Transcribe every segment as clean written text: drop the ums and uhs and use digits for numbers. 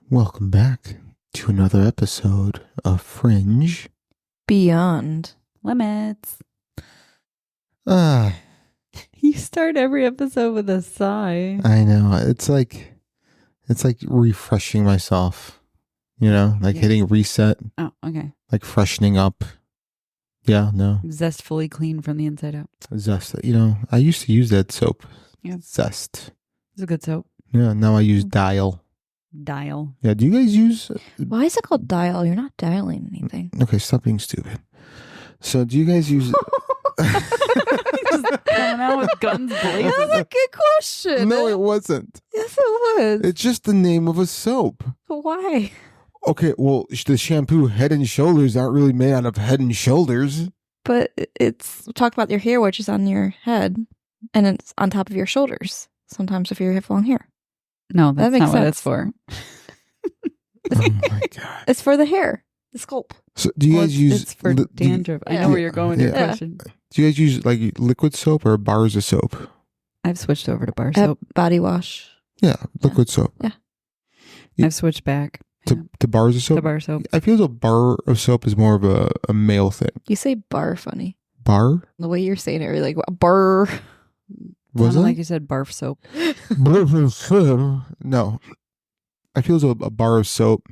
Welcome back to another episode of Fringe Beyond Limits. Ah, You start every episode with a sigh. I know. It's like refreshing myself, like Yeah. hitting reset, Oh, okay. like freshening up. Yeah, no. Zestfully clean from the inside out. Zest. I used to use that soap. Yeah. Zest. It's a good soap. Yeah, now I use Dial. Dial. Yeah, do you guys use... Why is it called dial? You're not dialing anything. Okay, stop being stupid. So do you guys use... Just coming out with guns blazing. That's a good question. No, it wasn't. Yes, it was. It's just the name of a soap. But why? Okay, well, the shampoo Head and Shoulders aren't really made out of Head and Shoulders. But it's talk about your hair, which is on your head, and it's on top of your shoulders. Sometimes if you have long hair. No, that's makes not what sense. it's for. Oh my god! It's for the hair, the sculpt. So do you Well, guys use? it's for dandruff. I know Yeah. where you're going with your Yeah. question. Do you guys use like liquid soap or bars of soap? I've switched over to bar soap. Body wash. Yeah, liquid soap. Yeah. I've switched back To bars of soap. to bar soap. I feel as though bar of soap is more of a male thing. You say bar funny. Bar? The way you're saying it, you're like bar. Was Sounded it? like you said barf soap. No. I feel as though a bar of soap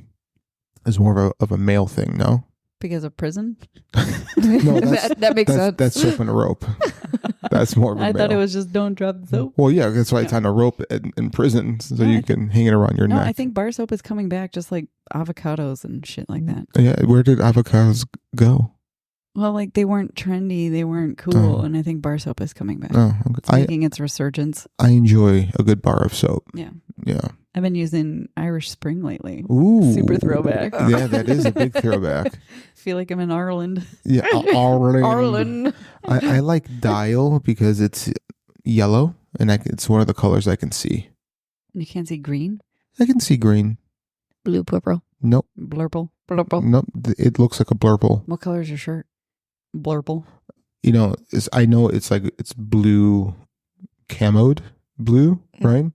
is more of a male thing. No. Because of prison? No, that makes sense. That's soap and a rope. That's more of a I male. thought it was just don't drop the soap. Well, yeah, that's why it's on a rope in prison, so Yeah, you can hang it around your No, neck. I think bar soap is coming back just like avocados and shit like that. Yeah, where did avocados go? Well, like they weren't trendy, they weren't cool, Oh. and I think bar soap is coming back. Oh, It's okay. making its resurgence. I enjoy a good bar of soap. Yeah. Yeah. I've been using Irish Spring lately. Ooh. Super throwback. Yeah, that is a big throwback. Feel like I'm in Ireland. Yeah, Arlen. Arlen. I like Dial because it's yellow, and it's one of the colors I can see. You can't see green? I can see green. Blue purple. Nope. Blurple. Nope. It looks like a blurple. What color is your shirt? Blurple. I know it's blue, camoed blue, right?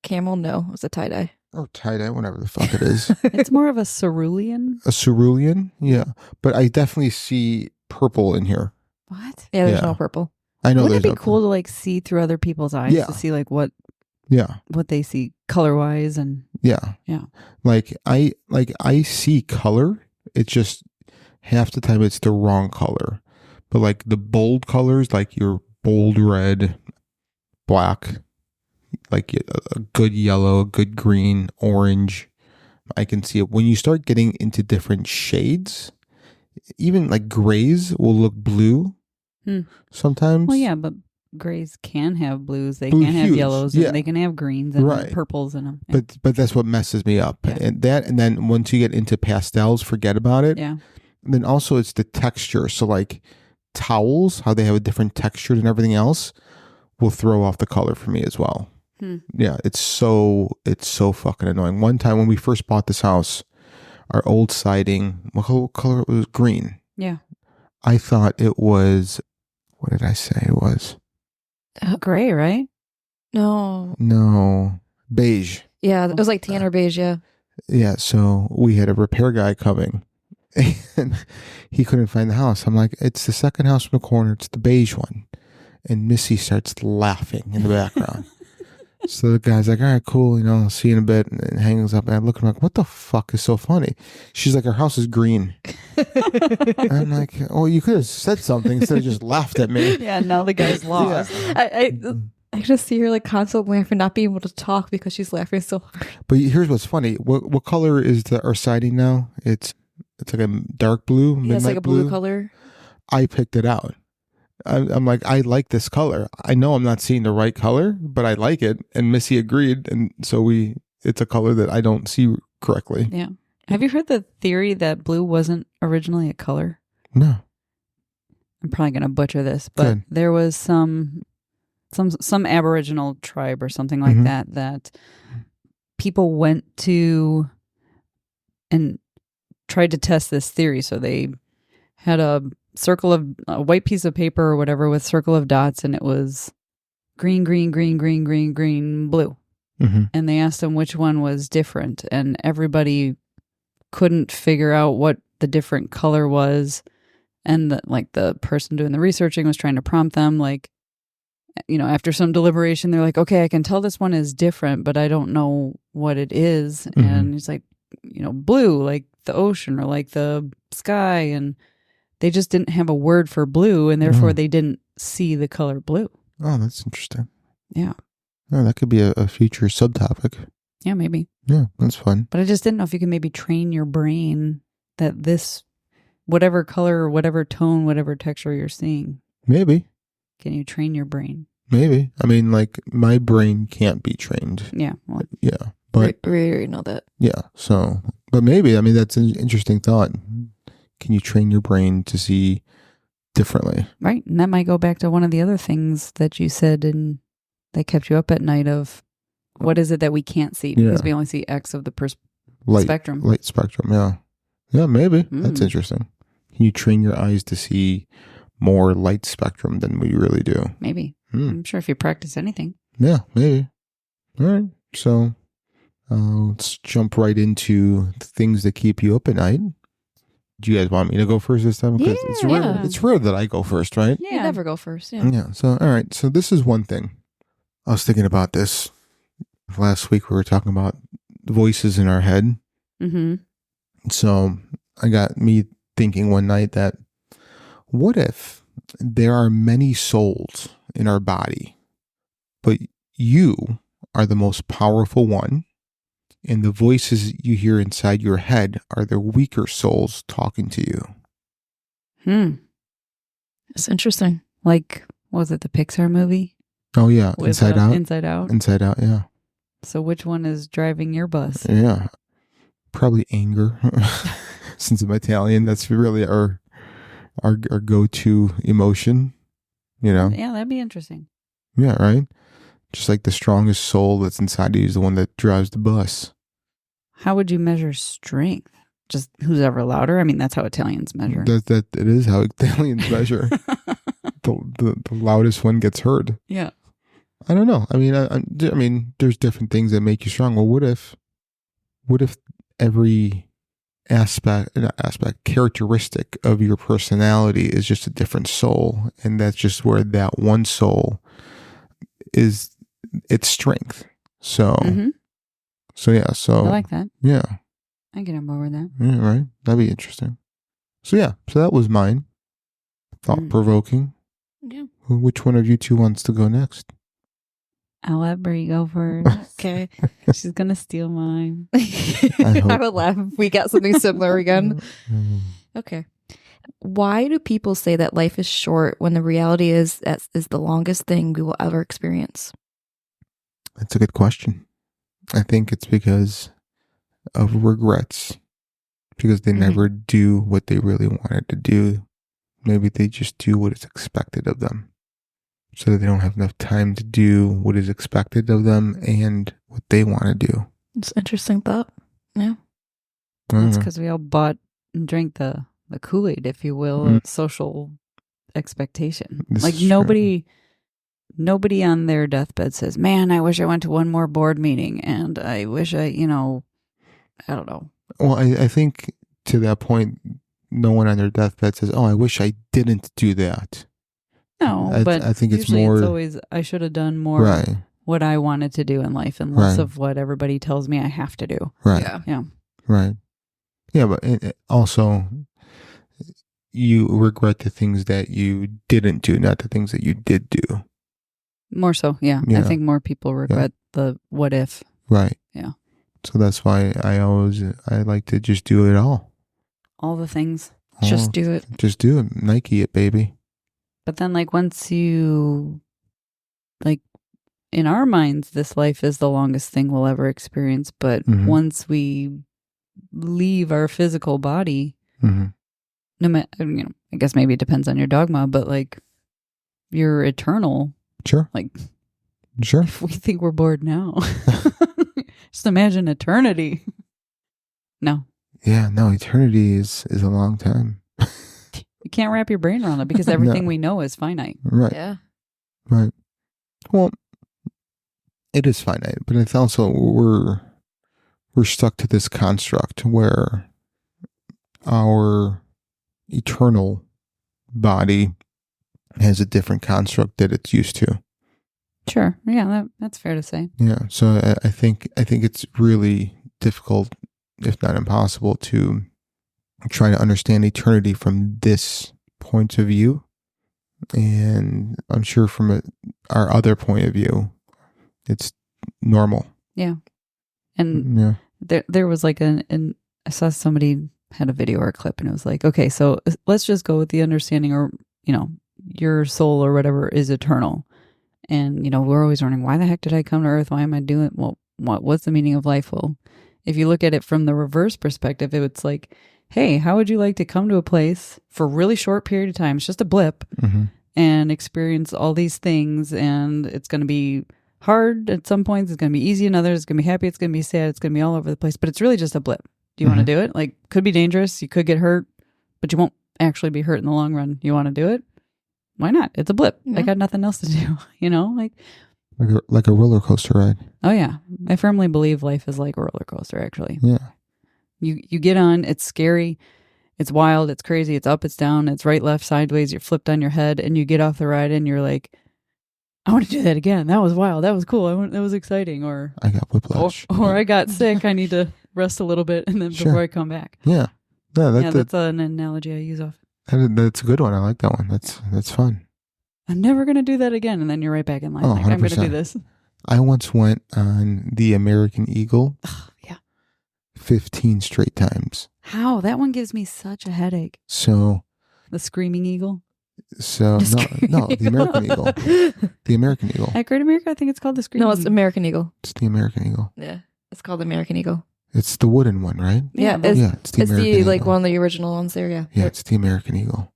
Camel, no. It's a tie-dye. Or tie-dye, whatever the fuck it is. It's more of a cerulean. A cerulean, yeah. But I definitely see purple in here. What? Yeah, there's Yeah. no purple. I know Wouldn't it there's be cool to like see through other people's eyes Yeah. to see like what Yeah, they see color wise and yeah, Yeah. Like I see color. It's just half the time it's the wrong color. But like the bold colors, like your bold red, black, like a good yellow, a good green, orange, I can see it. When you start getting into different shades, even like grays will look blue sometimes. well, yeah, but grays can have blues. They Blue can have hues, yellows. yeah. And they can have greens and Right. purples in them. Yeah. But that's what messes me up. Yeah. And then once you get into pastels, forget about it. Yeah. And then also it's the texture. So like towels, how they have a different texture than everything else, will throw off the color for me as well. Yeah, it's so fucking annoying. One time when we first bought this house, our old siding, what color it was? Green. Yeah. I thought it was, what did I say it was? Gray, right? No. No, beige. Yeah, it was like tan or beige, yeah. Yeah, so we had a repair guy coming and he couldn't find the house. I'm like, it's the second house from the corner. It's the beige one. And Missy starts laughing in the background. So the guy's like, all right, cool. I'll see you in a bit. And hangs up. And I look at him like, what the fuck is so funny? She's like, our house is green. And I'm like, oh, you could have said something instead of just laughed at me. Yeah, now the guy's lost. I just see her like constantly laughing, not being able to talk because she's laughing so hard. But here's what's funny. What color is our siding now? It's like a dark blue, midnight Yeah, it's like a blue color. I picked it out. I'm like, I like this color. I know I'm not seeing the right color, but I like it. And Missy agreed. And so it's a color that I don't see correctly. Yeah. Have you heard the theory that blue wasn't originally a color? No. I'm probably going to butcher this, but Good. there was some Aboriginal tribe or something like Mhm. that people went to and tried to test this theory. So they had a white piece of paper or whatever with circle of dots, and it was green, green, green, green, green, green, blue. Mm-hmm. and they asked them which one was different, and everybody couldn't figure out what the different color was. And the person doing the researching was trying to prompt them, like, after some deliberation, they're like, okay, I can tell this one is different, but I don't know what it is. Mm-hmm. And he's like, blue, like the ocean or like the sky. And they just didn't have a word for blue, and therefore they didn't see the color blue. Oh, that's interesting. Yeah. Oh, that could be a future subtopic. Yeah, maybe. Yeah, that's fun. But I just didn't know if you could maybe train your brain that this, whatever color or whatever tone, whatever texture you're seeing, Maybe. can you train your brain? Maybe. I mean, like, my brain can't be trained. Yeah. Well, Yeah. But, we already know that. yeah. So, but maybe, I mean, that's an interesting thought. Can you train your brain to see differently? right. And that might go back to one of the other things that you said and that kept you up at night of what is it that we can't see? Because we only see X of the spectrum. Light spectrum, yeah. Yeah, maybe. That's interesting. Can you train your eyes to see more light spectrum than we really do? Maybe. I'm sure if you practice anything. Yeah, maybe. All right. So let's jump right into the things that keep you up at night. Do you guys want me to go first this time? Because it's rare that I go first, right? You never go first. Yeah. Yeah. So, all right. So this is one thing. I was thinking about this last week. We were talking about voices in our head. Mm-hmm. So I got me thinking one night that what if there are many souls in our body, but you are the most powerful one, and the voices you hear inside your head are the weaker souls talking to you? That's interesting. Like, was it the Pixar movie? Oh, yeah. With, Inside Out? Inside Out. Inside Out, yeah. So which one is driving your bus? Yeah. Probably anger. Since I'm Italian, that's really our go-to emotion, Yeah, that'd be interesting. Yeah, right? Just like the strongest soul that's inside you is the one that drives the bus. How would you measure strength? Just who's ever louder? I mean, that's how Italians measure. That it is how Italians measure. the loudest one gets heard. Yeah. I don't know. I mean, I mean, there's different things that make you strong. Well, what if every characteristic of your personality is just a different soul, and that's just where that one soul is its strength. So, so yeah. So I like that. Yeah. I get on board with that. Yeah. Right. That'd be interesting. So yeah. So that was mine. Thought provoking. Yeah. Which one of you two wants to go next? I'll let Brie go first. Okay. She's going to steal mine. I would laugh if we got something similar again. Okay. Why do people say that life is short when the reality is that is the longest thing we will ever experience? That's a good question. I think it's because of regrets. Because they never do what they really wanted to do. Maybe they just do what is expected of them. So that they don't have enough time to do what is expected of them and what they want to do. It's an interesting thought. Yeah. That's because we all bought and drank the Kool-Aid, if you will, social expectation. This like is nobody on their deathbed says, man, I wish I went to one more board meeting, and I wish I don't know. Well, I think to that point, no one on their deathbed says, oh, I wish I didn't do that. No, but I think it's usually more. It's always I should have done more what I wanted to do in life and less of what everybody tells me I have to do. Right. Yeah. Right. Yeah, but also you regret the things that you didn't do, not the things that you did do. More so, yeah. I think more people regret the what if. Right. Yeah. So that's why I like to just do it all. All the things. Just do it. Just do it. Nike it, baby. But then, like, once you, like, in our minds, this life is the longest thing we'll ever experience. But once we leave our physical body, no matter, I guess maybe it depends on your dogma, but, like, you're eternal. Sure. Like, sure. If we think we're bored now, just imagine eternity. No. Yeah, no, eternity is a long time. You can't wrap your brain around it because everything we know is finite. Right. Yeah. Right. Well, It is finite, but it's also we're stuck to this construct where our eternal body has a different construct that it's used to. Sure. Yeah, that's fair to say. Yeah. So I think it's really difficult, if not impossible, to try to understand eternity from this point of view. And I'm sure from our other point of view, it's normal. Yeah. And there was like I saw somebody had a video or a clip, and it was like, okay, so let's just go with the understanding, or, your soul or whatever is eternal. And, we're always wondering, why the heck did I come to Earth? Why am I doing, well, what's the meaning of life? Well, if you look at it from the reverse perspective, it's like, hey, how would you like to come to a place for a really short period of time? It's just a blip, and experience all these things. And it's going to be hard at some points. It's going to be easy in others. It's going to be happy. It's going to be sad. It's going to be all over the place, but it's really just a blip. Do you want to do it? Like, could be dangerous. You could get hurt, but you won't actually be hurt in the long run. You want to do it? Why not? It's a blip. Yeah. I got nothing else to do, like a roller coaster ride. Oh yeah. I firmly believe life is like a roller coaster, actually. Yeah. You get on, it's scary, it's wild, it's crazy, it's up, it's down, it's right, left, sideways, you're flipped on your head, and you get off the ride and you're like, I want to do that again. That was wild. That was cool. That was exciting. Or I got whiplash. Or I got sick. I need to rest a little bit and then before I come back. Yeah. That's an analogy I use often. That's a good one. I like that one. That's fun. I'm never going to do that again. And then you're right back in line. Oh, like, I'm going to do this. I once went on the American Eagle. Yeah. 15 straight times. How? That one gives me such a headache. So. The Screaming Eagle? So, no, the American Eagle. The American Eagle. At Great America, I think it's called the Screaming Eagle. No, it's American Eagle. It's the American Eagle. Yeah. It's called the American Eagle. It's the wooden one, right? Yeah, it's the American Eagle. Like one of the original ones there, yeah. Yeah, it's the American Eagle.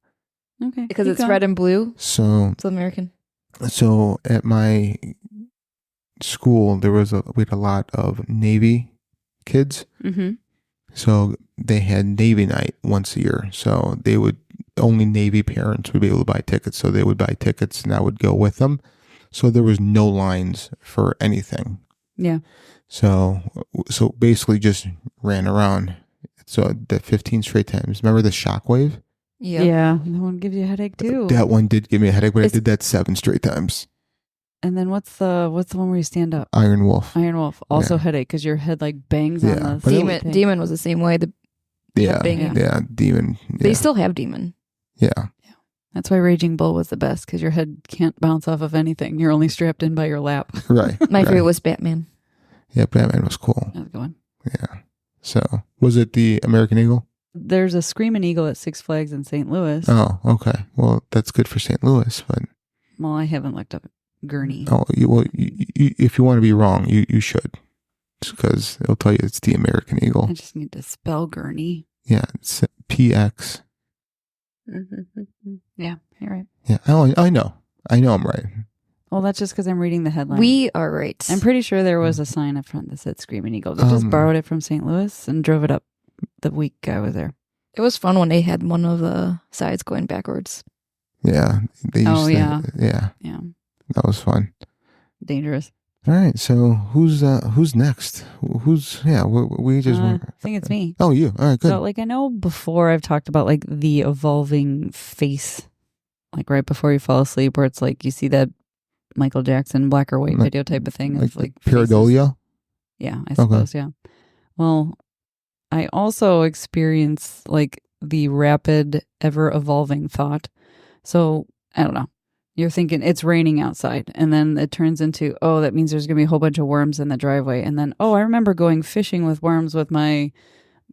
Okay. Because it's red and blue. So it's American. So at my school, we had a lot of Navy kids. Mm-hmm. So they had Navy night once a year. So only Navy parents would be able to buy tickets. So they would buy tickets and I would go with them. So there was no lines for anything. Yeah. So basically just ran around. So the 15 straight times. Remember the shockwave? Yeah. Yeah. That one gives you a headache too. That one did give me a headache, but I did that 7 straight times. And then what's the one where you stand up? Iron Wolf. Also headache because your head like bangs on the Demon was the same way. Demon. Yeah. They still have Demon. Yeah. That's why Raging Bull was the best because your head can't bounce off of anything. You're only strapped in by your lap. Right. My favorite was Batman. Yeah, Batman was cool. That was a good one. Yeah. So, was it the American Eagle? There's a Screaming Eagle at Six Flags in St. Louis. Oh, okay. Well, that's good for St. Louis, but... Well, I haven't looked up Gurney. Oh, if you want to be wrong, you should. Because it'll tell you it's the American Eagle. I just need to spell Gurney. Yeah, it's PX. Mm-hmm. Yeah, you're right. Yeah, I know. I know I'm right. Well, that's just because I'm reading the headline. We are right. I'm pretty sure there was a sign up front that said Screaming Eagle. They just borrowed it from St. Louis and drove it up the week I was there. It was fun when they had one of the sides going backwards. Yeah. Yeah. That was fun. Dangerous. All right. So who's next? We just. I think it's me. Oh, you. All right. Good. So I know before I've talked about the evolving face, right before you fall asleep, where it's you see that Michael Jackson black or white video type of thing. Of pareidolia? Yeah, I suppose, yeah. Well, I also experience the rapid, ever-evolving thought. So, I don't know. You're thinking it's raining outside, and then it turns into, oh, that means there's going to be a whole bunch of worms in the driveway. And then, oh, I remember going fishing with worms with my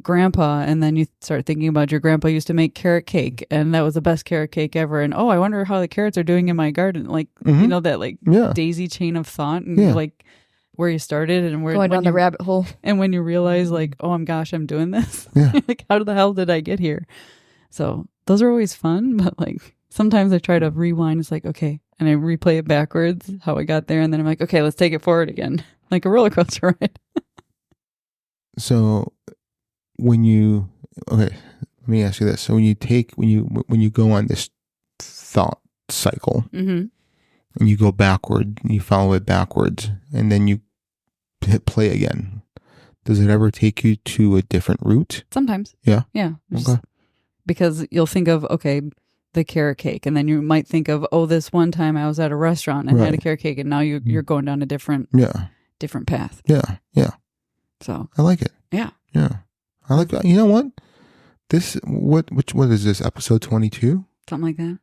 grandpa, and then you start thinking about your grandpa used to make carrot cake, and that was the best carrot cake ever. And oh, I wonder how the carrots are doing in my garden. That daisy chain of thought, and you're where you started and where going down the rabbit hole. And when you realize oh gosh, I'm doing this. Yeah. How the hell did I get here? So those are always fun, but sometimes I try to rewind. It's okay, and I replay it backwards how I got there, and then I'm okay, let's take it forward again, like a roller coaster ride. So. Let me ask you this. So when you go on this thought cycle, mm-hmm. and you go backward, you follow it backwards, and then you hit play again, does it ever take you to a different route? Sometimes. Yeah? Yeah. Okay. Because you'll think of, okay, the carrot cake, and then you might think of, oh, this one time I was at a restaurant and had a carrot cake, and now you're going down a different path. Yeah. So I like it. Yeah. I like that. You know what? What is this, episode 22? Something like that.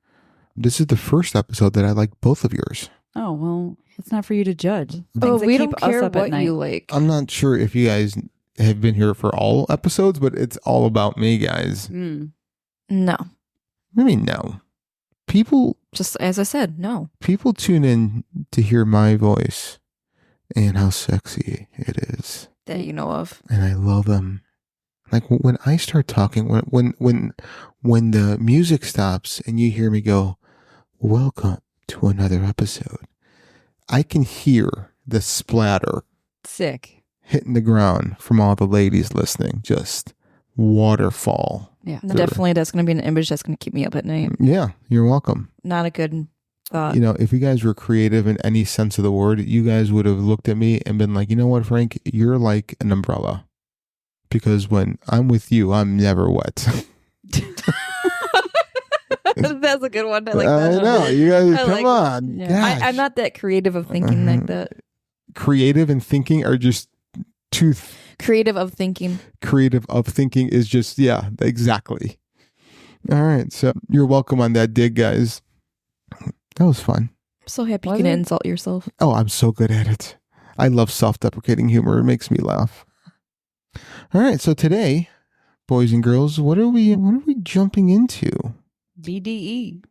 This is the first episode that I like both of yours. Oh, well, it's not for you to judge. Oh, we keep don't care us up at what night. you like. I'm not sure if you guys have been here for all episodes, but it's all about me, guys. No. I mean, no. People, Just as I said, no. people tune in to hear my voice and how sexy it is. That you know of. And I love them. Like when I start talking, when the music stops and you hear me go, "Welcome to another episode," I can hear the splatter Sick. hitting the ground from all the ladies listening. Just waterfall. Yeah. Definitely, that's going to be an image that's going to keep me up at night. Yeah, you're welcome. Not a good thought. You know, if you guys were creative in any sense of the word, you guys would have looked at me and been like, you know what, Frank, you're like an umbrella. Because when I'm with you, I'm never wet. That's a good one. I like that. I know. You guys, come like on. Yeah. Gosh. I'm not that creative of thinking like that. Creative and thinking are just too... Creative of thinking. Creative of thinking is just, yeah, exactly. All right. So you're welcome on that dig, guys. That was fun. I'm so happy Was you can it? insult yourself. Oh, I'm so good at it. I love self-deprecating humor. It makes me laugh. All right. So today, boys and girls, what are we jumping into? BDE.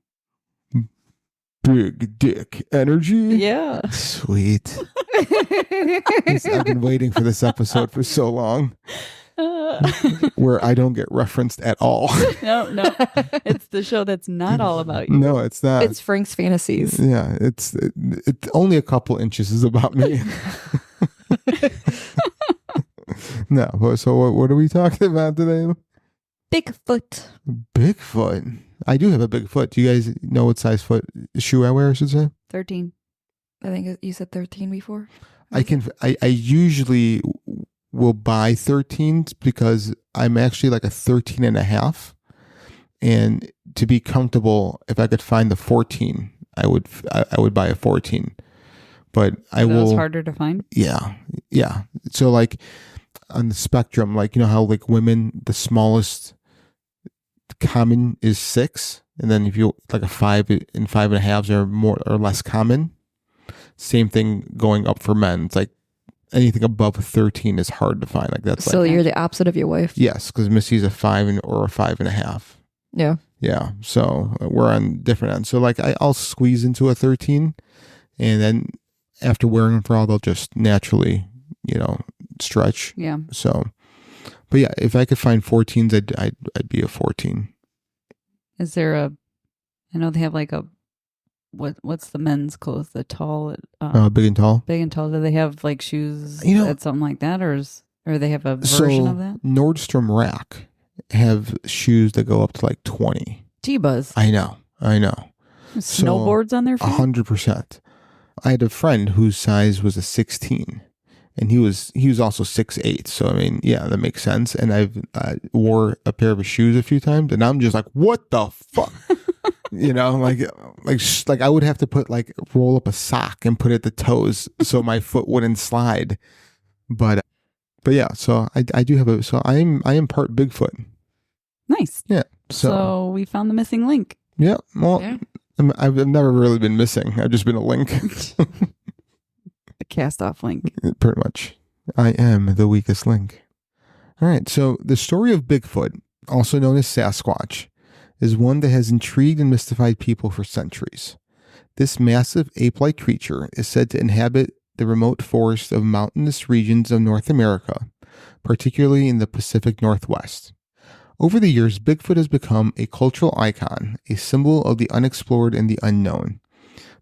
Big dick energy. Yeah. Sweet. I've been waiting for this episode for so long, where I don't get referenced at all. No. It's the show that's not all about you. No, it's not. It's Frank's fantasies. Yeah, it's only a couple inches is about me. No, so what are we talking about today? Bigfoot. Bigfoot. I do have a big foot. Do you guys know what size shoe I wear, I should say? 13. I think you said 13 before. I usually will buy 13s because I'm actually like a 13 and a half. And to be comfortable, if I could find the 14, I would buy a 14. But I will. That's harder to find. Yeah. So like on the spectrum, like, you know how like women, the smallest common is 6, and then if you like a 5 and 5.5s are more or less common. Same thing going up for men. It's like anything above 13 is hard to find. Like that's So like, you're the opposite of your wife. yes, because Missy's a 5 or a 5.5. Yeah. Yeah, so we're on different ends. So like I'll squeeze into a 13, and then after wearing them for all, they'll just naturally, stretch. Yeah. So, but yeah, if I could find 14s, I'd be a 14. Is there I know they have like a, what's the men's clothes? The tall, Big and tall. big and tall. Do they have like shoes You know- something like that, or they have a version of that? Nordstrom Rack have shoes that go up to like 20. T-Buzz. I know. Snowboards on their feet? 100%. I had a friend whose size was a 16, and he was also 6'8". So I mean, yeah, that makes sense. And I've wore a pair of shoes a few times, and I'm just like, what the fuck? Like I would have to roll up a sock and put it at the toes so my foot wouldn't slide. But yeah, so I do have I am part Bigfoot. Nice. Yeah. So we found the missing link. Yeah. Well, Yeah. I've never really been missing. I've just been a link. The cast-off link. Pretty much. I am the weakest link. All right. So the story of Bigfoot, also known as Sasquatch, is one that has intrigued and mystified people for centuries. This massive ape-like creature is said to inhabit the remote forests of mountainous regions of North America, particularly in the Pacific Northwest. Over the years, Bigfoot has become a cultural icon, a symbol of the unexplored and the unknown.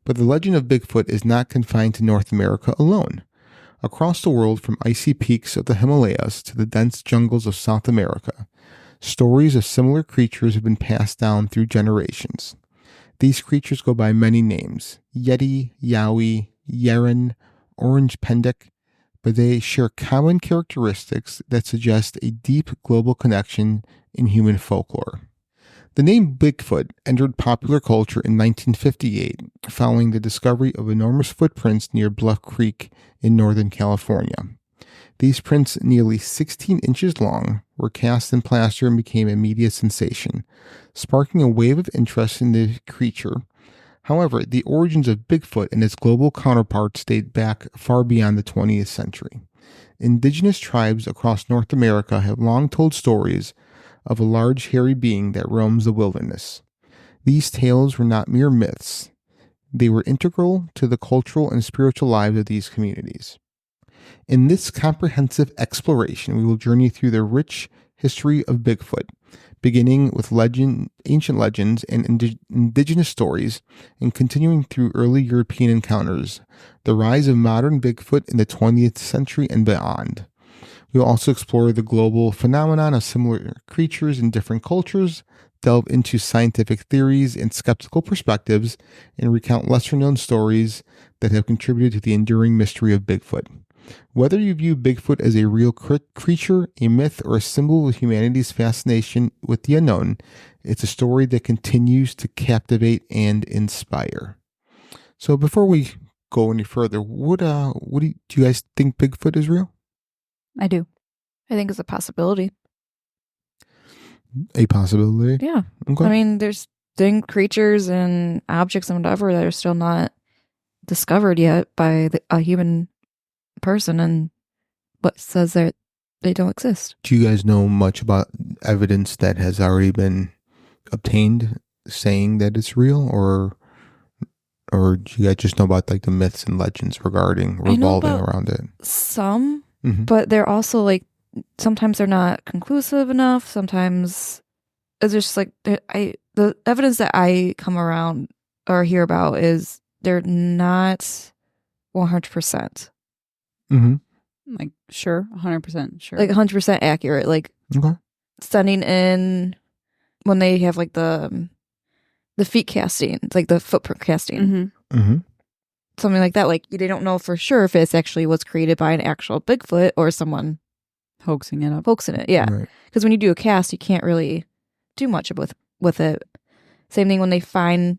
But the legend of Bigfoot is not confined to North America alone. Across the world, from icy peaks of the Himalayas to the dense jungles of South America, stories of similar creatures have been passed down through generations. These creatures go by many names: Yeti, Yowie, Yeren, Orang Pendek, but they share common characteristics that suggest a deep global connection in human folklore. The name Bigfoot entered popular culture in 1958 following the discovery of enormous footprints near Bluff Creek in Northern California. These prints, nearly 16 inches long, were cast in plaster and became a media sensation, sparking a wave of interest in the creature. However, the origins of Bigfoot and its global counterparts date back far beyond the 20th century. Indigenous tribes across North America have long told stories of a large hairy being that roams the wilderness. These tales were not mere myths. They were integral to the cultural and spiritual lives of these communities. In this comprehensive exploration, we will journey through the rich history of Bigfoot, beginning with ancient legends and indigenous stories, and continuing through early European encounters, the rise of modern Bigfoot in the 20th century and beyond. We will also explore the global phenomenon of similar creatures in different cultures, delve into scientific theories and skeptical perspectives, and recount lesser-known stories that have contributed to the enduring mystery of Bigfoot. Whether you view Bigfoot as a real creature, a myth, or a symbol of humanity's fascination with the unknown, it's a story that continues to captivate and inspire. So before we go any further, do you guys think Bigfoot is real? I do. I think it's a possibility. A possibility? Yeah. Okay. I mean, there's creatures and objects and whatever that are still not discovered yet by a human person, and what says that they don't exist. Do you guys know much about evidence that has already been obtained saying that it's real, or do you guys just know about like the myths and legends revolving around it? Some, but they're also like sometimes they're not conclusive enough. Sometimes it's just like the evidence that I come around or hear about is they're not 100%. Like, sure, 100% sure. Like 100% accurate. Like, okay. Sending in when they have like the feet casting, it's like the footprint casting. Something like that. Like, they don't know for sure if it's actually was created by an actual Bigfoot or someone hoaxing it up. Yeah. Right. Because when you do a cast, you can't really do much with it. Same thing when they find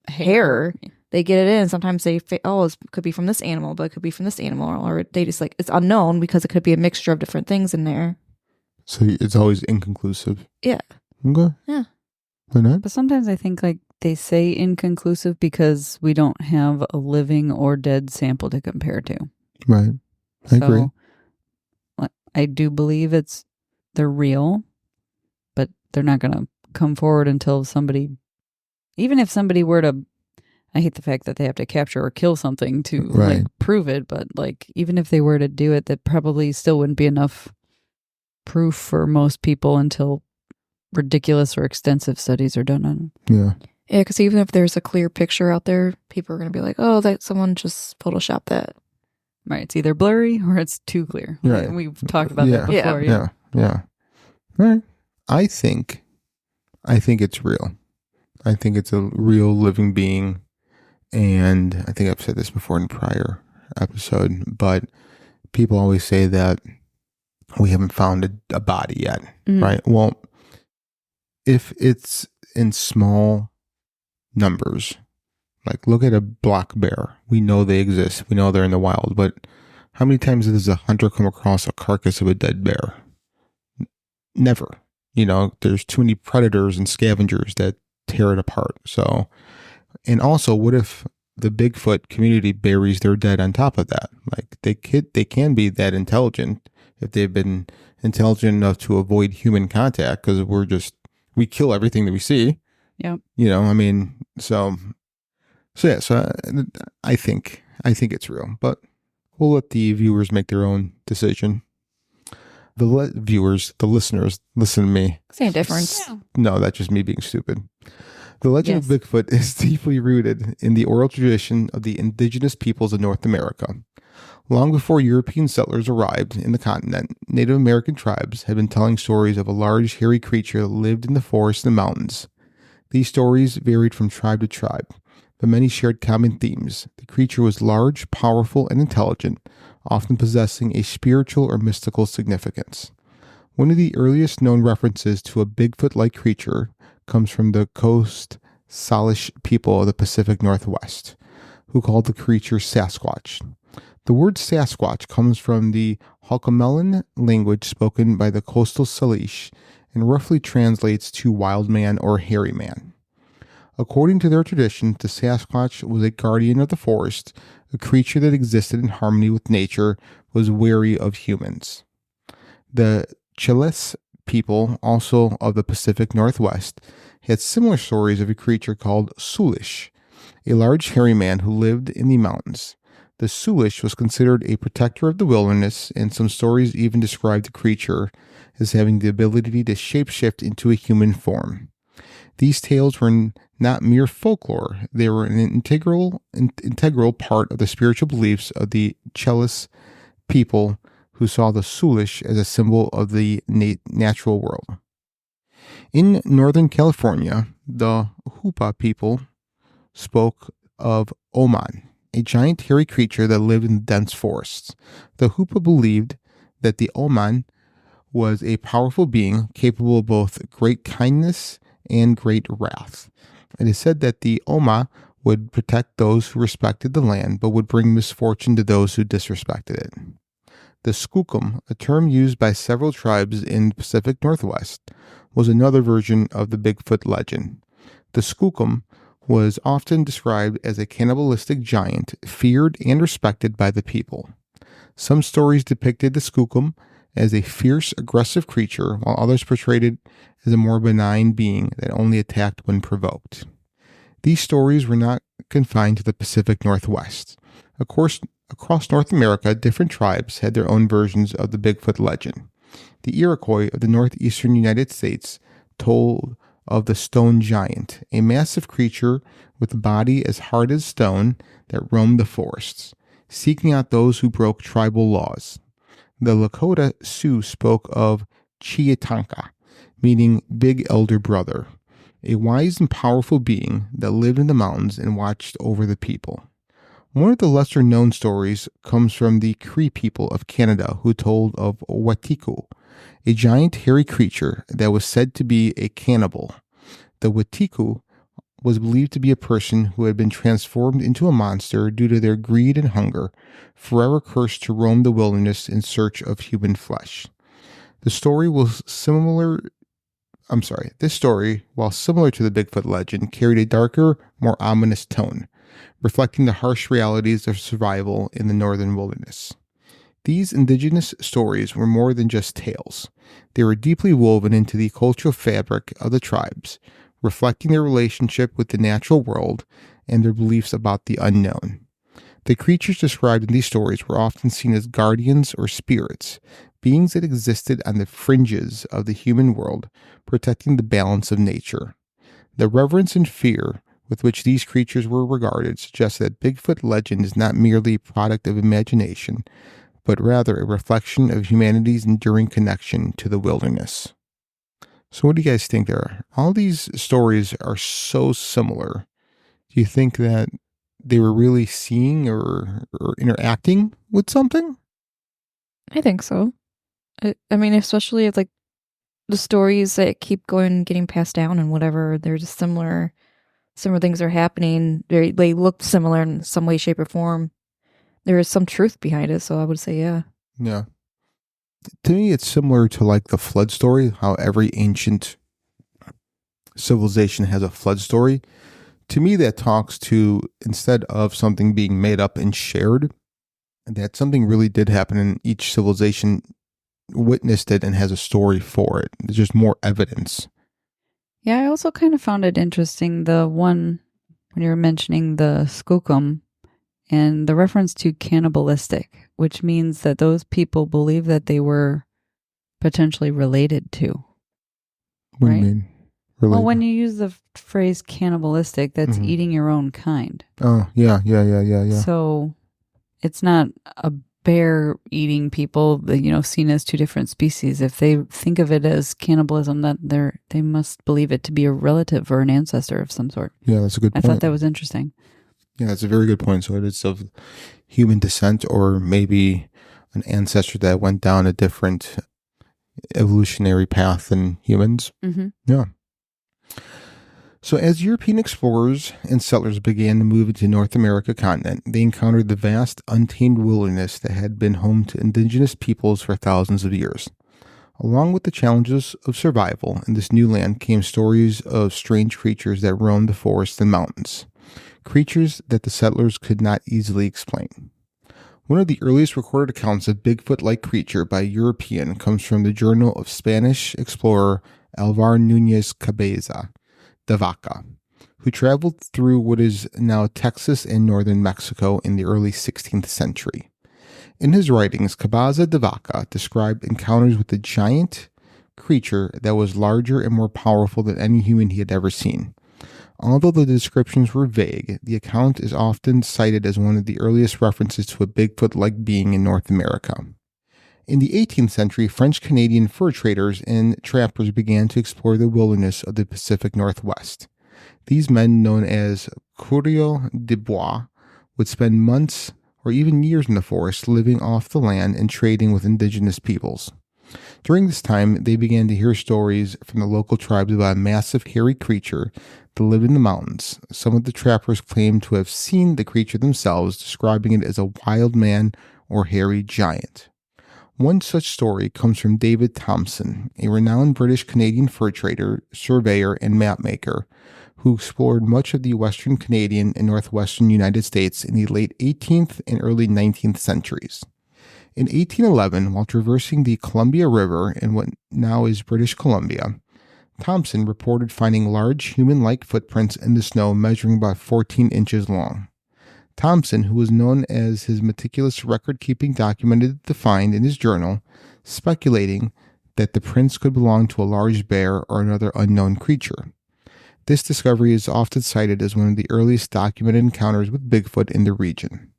hair. They get it in. Sometimes they it could be from this animal, but it could be from this animal. Or they just like, it's unknown because it could be a mixture of different things in there. So it's always inconclusive. Yeah. Okay. Yeah. Why not? But sometimes I think like they say inconclusive because we don't have a living or dead sample to compare to. Right. I agree. I do believe they're real, but they're not going to come forward until even if somebody were to, I hate the fact that they have to capture or kill something to like prove it, but like even if they were to do it, that probably still wouldn't be enough proof for most people until ridiculous or extensive studies are done on it. Yeah. Yeah, because even if there's a clear picture out there, people are going to be like, oh, that someone just photoshopped that. Right. It's either blurry or it's too clear. Right. We've talked about that before. Yeah. All right. I think it's real. I think it's a real living being. And I think I've said this before in a prior episode, but people always say that we haven't found a body yet, right? Well, if it's in small numbers, like look at a black bear. We know they exist. We know they're in the wild, but how many times does a hunter come across a carcass of a dead bear? Never. There's too many predators and scavengers that tear it apart. So, and also, what if the Bigfoot community buries their dead on top of that? Like they can be that intelligent if they've been intelligent enough to avoid human contact, because we kill everything that we see. Yeah. So I think it's real, but we'll let the viewers make their own decision. The listeners, listen to me. Same difference. No, that's just me being stupid. The legend of Bigfoot is deeply rooted in the oral tradition of the indigenous peoples of North America. Long before European settlers arrived in the continent, Native American tribes had been telling stories of a large, hairy creature that lived in the forests and mountains. These stories varied from tribe to tribe, but many shared common themes. The creature was large, powerful, and intelligent, often possessing a spiritual or mystical significance. One of the earliest known references to a Bigfoot-like creature comes from the Coast Salish people of the Pacific Northwest, who called the creature Sasquatch. The word Sasquatch comes from the Halkomelin language spoken by the coastal Salish and roughly translates to wild man or hairy man. According to their tradition, the Sasquatch was a guardian of the forest, a creature that existed in harmony with nature, was wary of humans. The Chiles people, also of the Pacific Northwest, had similar stories of a creature called Sulish, a large hairy man who lived in the mountains. The Sulish was considered a protector of the wilderness, and some stories even describe the creature as having the ability to shapeshift into a human form. These tales were not mere folklore, they were an integral part of the spiritual beliefs of the Chiles people, who saw the Sulish as a symbol of the natural world. In Northern California, the Hupa people spoke of Oman, a giant hairy creature that lived in dense forests. The Hupa believed that the Oman was a powerful being capable of both great kindness and great wrath. It is said that the Oma would protect those who respected the land, but would bring misfortune to those who disrespected it. The Skookum, a term used by several tribes in the Pacific Northwest, was another version of the Bigfoot legend. The Skookum was often described as a cannibalistic giant, feared and respected by the people. Some stories depicted the Skookum as a fierce, aggressive creature, while others portrayed it as a more benign being that only attacked when provoked. These stories were not confined to the Pacific Northwest. Of course, across North America, different tribes had their own versions of the Bigfoot legend. The Iroquois of the northeastern United States told of the Stone Giant, a massive creature with a body as hard as stone that roamed the forests, seeking out those who broke tribal laws. The Lakota Sioux spoke of Chiatanka, meaning big elder brother, a wise and powerful being that lived in the mountains and watched over the people. One of the lesser-known stories comes from the Cree people of Canada, who told of Wetiku, a giant hairy creature that was said to be a cannibal. The Wetiku was believed to be a person who had been transformed into a monster due to their greed and hunger, forever cursed to roam the wilderness in search of human flesh. This story, while similar to the Bigfoot legend, carried a darker, more ominous tone, reflecting the harsh realities of survival in the northern wilderness. These indigenous stories were more than just tales. They were deeply woven into the cultural fabric of the tribes, reflecting their relationship with the natural world and their beliefs about the unknown. The creatures described in these stories were often seen as guardians or spirits, beings that existed on the fringes of the human world, protecting the balance of nature. The reverence and fear with which these creatures were regarded suggests that Bigfoot legend is not merely a product of imagination, but rather a reflection of humanity's enduring connection to the wilderness. So what do you guys think there? All these stories are so similar. Do you think that they were really seeing or interacting with something? I think so. I mean, especially if like the stories that keep going, getting passed down and whatever, they're just similar things are happening. They look similar in some way, shape, or form. There is some truth behind it, so I would say, yeah. Yeah. To me, it's similar to like the flood story, how every ancient civilization has a flood story. To me, that talks to, instead of something being made up and shared, that something really did happen and each civilization witnessed it and has a story for it. There's just more evidence. Yeah, I also kind of found it interesting, the one when you were mentioning the Skookum and the reference to cannibalistic, which means that those people believe that they were potentially related to. What right? do you mean? Related? Well, when you use the phrase cannibalistic, that's eating your own kind. Oh, yeah. So it's not a bear eating people, seen as two different species, if they think of it as cannibalism, that they must believe it to be a relative or an ancestor of some sort. Yeah, that's a good point. I thought that was interesting. Yeah, that's a very good point. So it's of human descent, or maybe an ancestor that went down a different evolutionary path than humans. Mm-hmm. Yeah. So as European explorers and settlers began to move into North America continent, they encountered the vast, untamed wilderness that had been home to indigenous peoples for thousands of years. Along with the challenges of survival in this new land came stories of strange creatures that roamed the forests and mountains, creatures that the settlers could not easily explain. One of the earliest recorded accounts of Bigfoot-like creature by a European comes from the journal of Spanish explorer Alvar Núñez Cabeza de Vaca, who traveled through what is now Texas and northern Mexico in the early 16th century. In his writings, Cabeza de Vaca described encounters with a giant creature that was larger and more powerful than any human he had ever seen. Although the descriptions were vague, the account is often cited as one of the earliest references to a Bigfoot-like being in North America. In the 18th century, French-Canadian fur traders and trappers began to explore the wilderness of the Pacific Northwest. These men, known as coureurs de bois, would spend months or even years in the forest, living off the land and trading with indigenous peoples. During this time, they began to hear stories from the local tribes about a massive, hairy creature that lived in the mountains. Some of the trappers claimed to have seen the creature themselves, describing it as a wild man or hairy giant. One such story comes from David Thompson, a renowned British-Canadian fur trader, surveyor, and mapmaker, who explored much of the Western Canadian and Northwestern United States in the late 18th and early 19th centuries. In 1811, while traversing the Columbia River in what now is British Columbia, Thompson reported finding large human-like footprints in the snow measuring about 14 inches long. Thompson, who was known as his meticulous record-keeping, documented the find in his journal, speculating that the prints could belong to a large bear or another unknown creature. This discovery is often cited as one of the earliest documented encounters with Bigfoot in the region.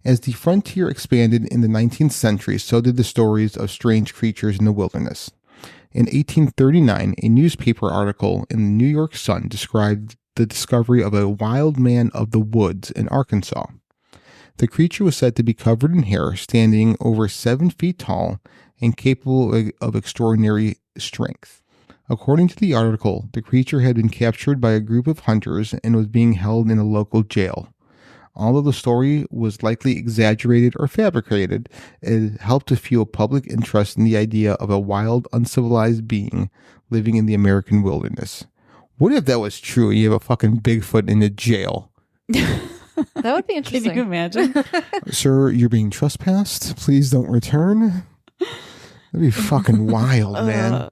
As the frontier expanded in the 19th century, so did the stories of strange creatures in the wilderness. In 1839, a newspaper article in the New York Sun described the discovery of a wild man of the woods in Arkansas. The creature was said to be covered in hair, standing over 7 feet tall, and capable of extraordinary strength. According to the article, the creature had been captured by a group of hunters and was being held in a local jail. Although the story was likely exaggerated or fabricated, it helped to fuel public interest in the idea of a wild, uncivilized being living in the American wilderness. What if that was true and you have a fucking Bigfoot in a jail? That would be interesting. Can you imagine? Sir, you're being trespassed. Please don't return. That'd be fucking wild, man.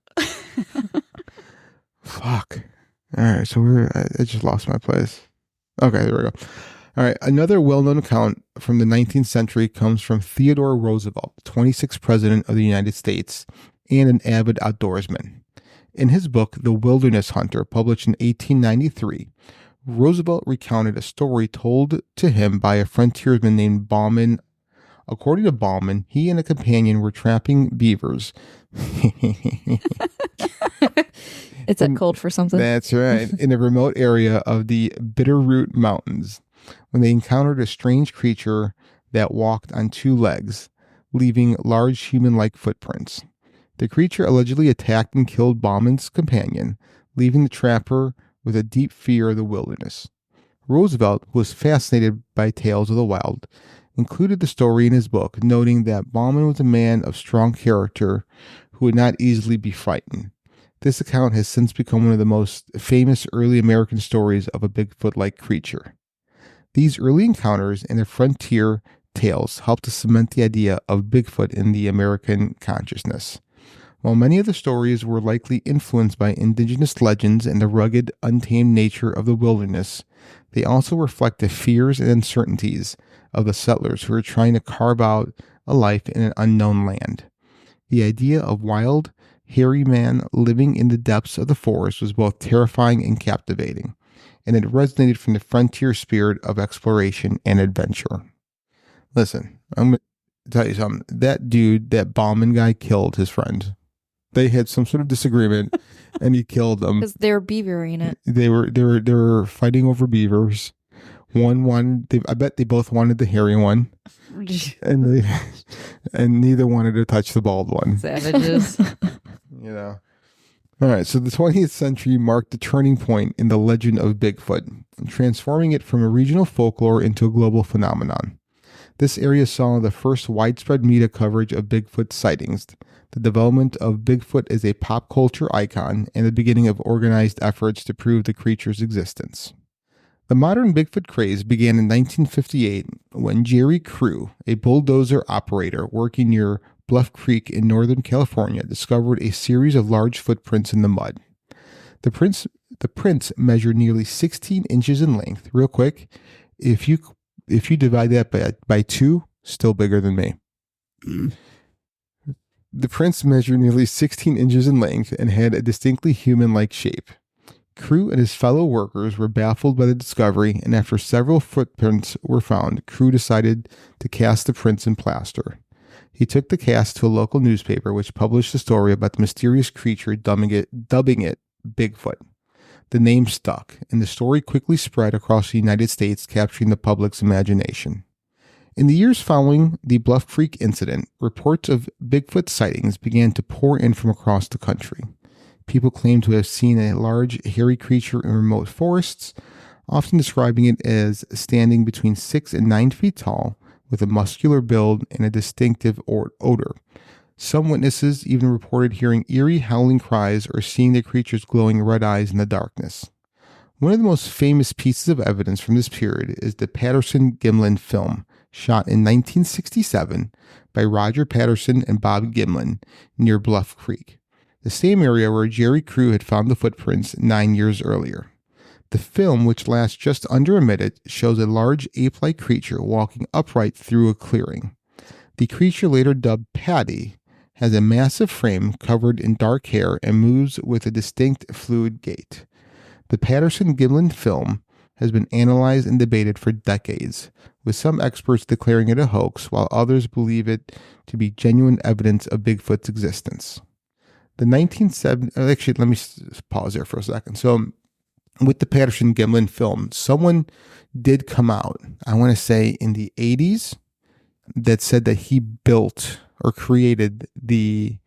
Fuck. All right, so I just lost my place. Okay, there we go. All right, another well-known account from the 19th century comes from Theodore Roosevelt, 26th President of the United States and an avid outdoorsman. In his book, The Wilderness Hunter, published in 1893, Roosevelt recounted a story told to him by a frontiersman named Bauman. According to Bauman, he and a companion were trapping beavers. It's that cold for something. That's right. In a remote area of the Bitterroot Mountains, when they encountered a strange creature that walked on 2 legs, leaving large human-like footprints. The creature allegedly attacked and killed Bauman's companion, leaving the trapper with a deep fear of the wilderness. Roosevelt, who was fascinated by tales of the wild, included the story in his book, noting that Bauman was a man of strong character who would not easily be frightened. This account has since become one of the most famous early American stories of a Bigfoot-like creature. These early encounters and their frontier tales helped to cement the idea of Bigfoot in the American consciousness. While many of the stories were likely influenced by indigenous legends and the rugged, untamed nature of the wilderness, they also reflect the fears and uncertainties of the settlers who were trying to carve out a life in an unknown land. The idea of wild, hairy man living in the depths of the forest was both terrifying and captivating, and it resonated from the frontier spirit of exploration and adventure. Listen, tell you something. That dude, that Bauman guy, killed his friend. They had some sort of disagreement, and he killed them because they were beavering it. They were fighting over beavers. I bet they both wanted the hairy one, and neither wanted to touch the bald one. Savages. You know. All right, so the 20th century marked the turning point in the legend of Bigfoot, transforming it from a regional folklore into a global phenomenon. This area saw the first widespread media coverage of Bigfoot sightings, the development of Bigfoot as a pop culture icon, and the beginning of organized efforts to prove the creature's existence. The modern Bigfoot craze began in 1958 when Jerry Crew, a bulldozer operator working near Bluff Creek in Northern California, discovered a series of large footprints in the mud. The prints measured nearly 16 inches in length. Real quick, if you divide that by 2, still bigger than me. The prints measured nearly 16 inches in length and had a distinctly human-like shape. Crew and his fellow workers were baffled by the discovery, and after several footprints were found, Crew decided to cast the prints in plaster. He took the cast to a local newspaper, which published a story about the mysterious creature, dubbing it Bigfoot. The name stuck, and the story quickly spread across the United States, capturing the public's imagination. In the years following the Bluff Creek incident, reports of Bigfoot sightings began to pour in from across the country. People claimed to have seen a large, hairy creature in remote forests, often describing it as standing between 6 and 9 feet tall, with a muscular build and a distinctive odor. Some witnesses even reported hearing eerie howling cries or seeing the creature's glowing red eyes in the darkness. One of the most famous pieces of evidence from this period is the Patterson-Gimlin film, shot in 1967 by Roger Patterson and Bob Gimlin near Bluff Creek, the same area where Jerry Crew had found the footprints 9 years earlier. The film, which lasts just under a minute, shows a large ape-like creature walking upright through a clearing. The creature, later dubbed Patty, has a massive frame covered in dark hair and moves with a distinct fluid gait. The Patterson-Gimlin film has been analyzed and debated for decades, with some experts declaring it a hoax, while others believe it to be genuine evidence of Bigfoot's existence. The 1970s, actually, let me pause there for a second. So, with the Patterson-Gimlin film, someone did come out, I want to say in the 80s, that said that he built or created the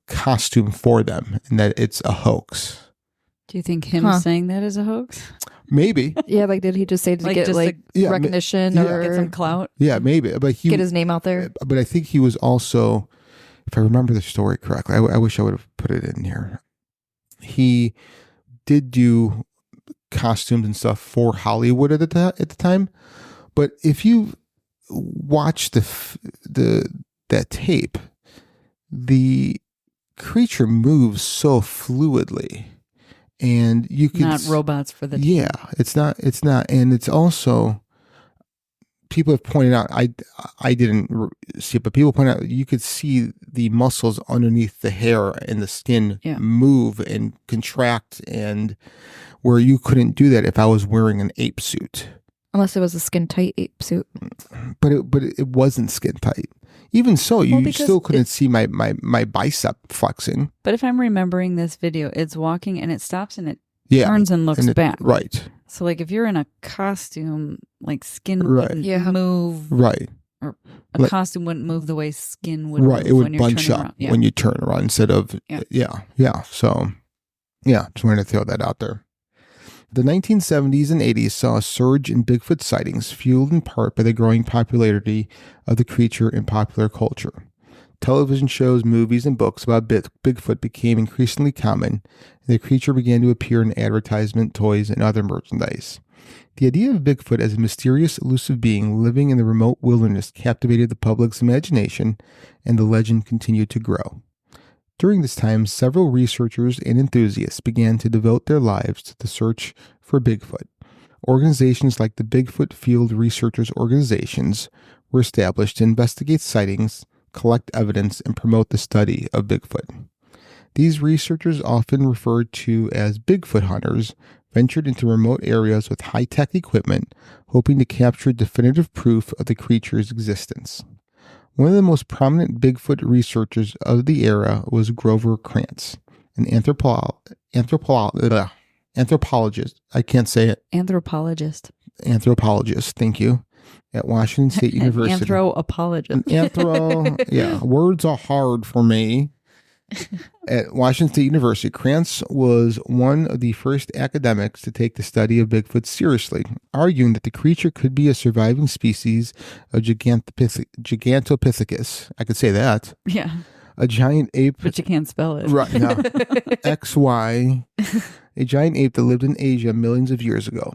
costume for them and that it's a hoax. Do you think him saying that is a hoax? Maybe. Yeah, like did he just say to get recognition or get some clout? Yeah, maybe. But get his name out there. But I think he was also, if I remember the story correctly, I wish I would have put it in here. He did do costumes and stuff for Hollywood at the time, but if you watch that tape, the creature moves so fluidly, and you can not robots for the team. Yeah, it's not, and it's also, people have pointed out, I didn't see it, but people point out you could see the muscles underneath the hair and the skin move and contract, and where you couldn't do that if I was wearing an ape suit. Unless it was a skin tight ape suit. But it wasn't skin tight. Even so, you still couldn't see my bicep flexing. But if I'm remembering this video, it's walking and it stops and it turns and looks back. Right. So like if you're in a costume, like skin wouldn't move. Right. Or a costume wouldn't move the way skin would move. It would bunch up when you turn around instead of, So, just wanted to throw that out there. The 1970s and 80s saw a surge in Bigfoot sightings, fueled in part by the growing popularity of the creature in popular culture. Television shows, movies, and books about Bigfoot became increasingly common, and the creature began to appear in advertisement, toys, and other merchandise. The idea of Bigfoot as a mysterious, elusive being living in the remote wilderness captivated the public's imagination, and the legend continued to grow. During this time, several researchers and enthusiasts began to devote their lives to the search for Bigfoot. Organizations like the Bigfoot Field Researchers Organizations were established to investigate sightings, collect evidence, and promote the study of Bigfoot. These researchers, often referred to as Bigfoot hunters, ventured into remote areas with high-tech equipment, hoping to capture definitive proof of the creature's existence. One of the most prominent Bigfoot researchers of the era was Grover Krantz, an anthropologist. I can't say it. Anthropologist. Thank you. At Washington State University. Anthro-apologist. Words are hard for me. At Washington State University, Krantz was one of the first academics to take the study of Bigfoot seriously, arguing that the creature could be a surviving species of Gigantopithecus. I could say that. Yeah. A giant ape. But you can't spell it. Right now. XY. A giant ape that lived in Asia millions of years ago.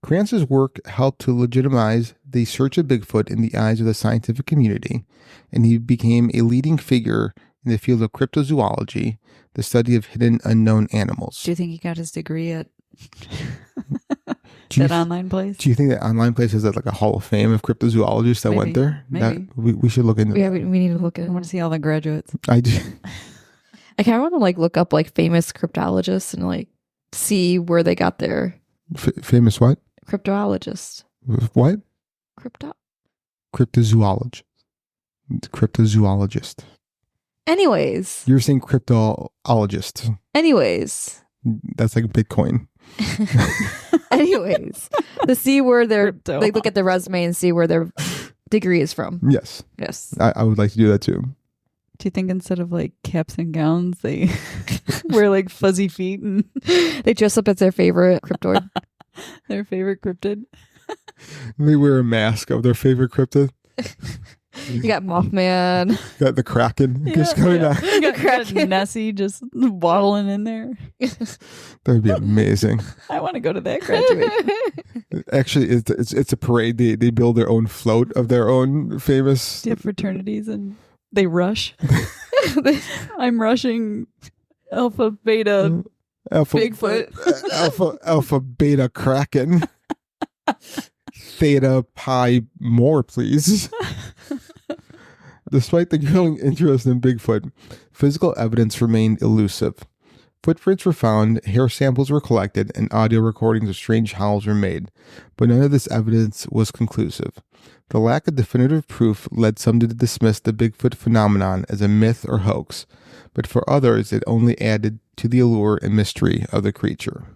Krantz's work helped to legitimize the search of Bigfoot in the eyes of the scientific community, and he became a leading figure in the field of cryptozoology, the study of hidden unknown animals. Do you think he got his degree at that online place? Do you think that online place has like a hall of fame of cryptozoologists that went there? Maybe. We should look into. Yeah, we need to look at it. I want to see all the graduates. I do. I kind of want to like look up like famous cryptologists and like see where they got their famous what? Cryptologist. What? Cryptozoologist. Anyways. You're saying cryptologist. Anyways. That's like Bitcoin. Anyways. To see where they look at their resume and see where their degree is from. Yes. I would like to do that too. Do you think instead of like caps and gowns, they wear like fuzzy feet and they dress up as their favorite cryptoid? Their favorite cryptid? They wear a mask of their favorite cryptid. You got Mothman. Got the Kraken just coming out. You got Nessie just waddling in there. That would be amazing. I want to go to that graduation. Actually, it's a parade. They build their own float of their own famous fraternities, and they rush. I'm rushing Alpha Beta Bigfoot. Alpha Beta Kraken. Theta Pi more, please. Despite the growing interest in Bigfoot, physical evidence remained elusive. Footprints were found, hair samples were collected, and audio recordings of strange howls were made, but none of this evidence was conclusive. The lack of definitive proof led some to dismiss the Bigfoot phenomenon as a myth or hoax, but for others it only added to the allure and mystery of the creature.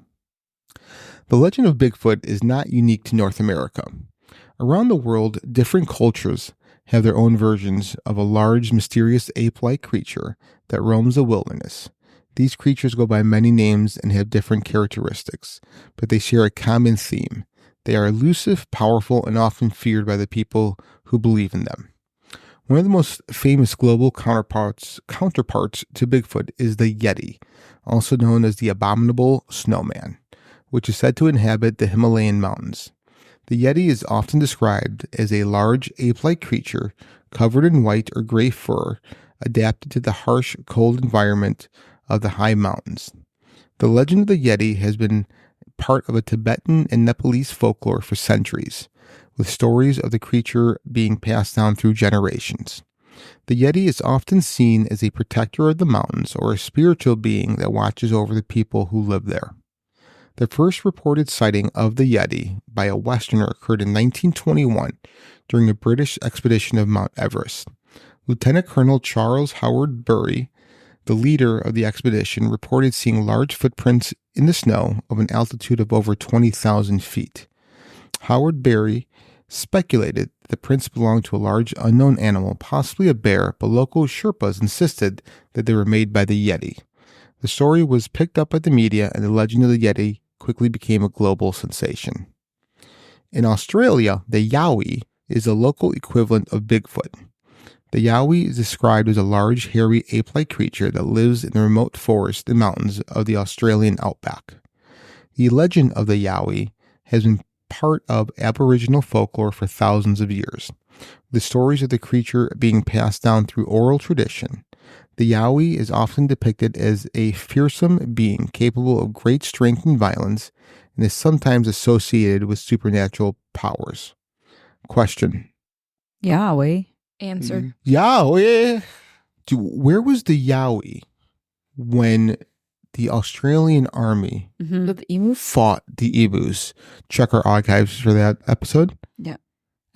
The legend of Bigfoot is not unique to North America. Around the world, different cultures have their own versions of a large, mysterious ape-like creature that roams the wilderness. These creatures go by many names and have different characteristics, but they share a common theme. They are elusive, powerful, and often feared by the people who believe in them. One of the most famous global counterparts to Bigfoot is the Yeti, also known as the abominable snowman, which is said to inhabit the Himalayan mountains. The Yeti is often described as a large ape-like creature covered in white or gray fur, adapted to the harsh, cold environment of the high mountains. The legend of the Yeti has been part of a Tibetan and Nepalese folklore for centuries, with stories of the creature being passed down through generations. The Yeti is often seen as a protector of the mountains or a spiritual being that watches over the people who live there. The first reported sighting of the Yeti by a Westerner occurred in 1921 during a British expedition of Mount Everest. Lieutenant Colonel Charles Howard Bury, the leader of the expedition, reported seeing large footprints in the snow of an altitude of over 20,000 feet. Howard Bury speculated the prints belonged to a large unknown animal, possibly a bear, but local Sherpas insisted that they were made by the Yeti. The story was picked up by the media, and the legend of the Yeti quickly became a global sensation. In Australia, the Yowie is the local equivalent of Bigfoot. The Yowie is described as a large, hairy, ape-like creature that lives in the remote forests and mountains of the Australian outback. The legend of the Yowie has been part of Aboriginal folklore for thousands of years, the stories of the creature being passed down through oral tradition. The Yowie is often depicted as a fearsome being capable of great strength and violence, and is sometimes associated with supernatural powers. Question. Yowie. Answer. Yowie. Where was the Yowie when the Australian army The emu fought the emus? Check our archives for that episode. Yeah.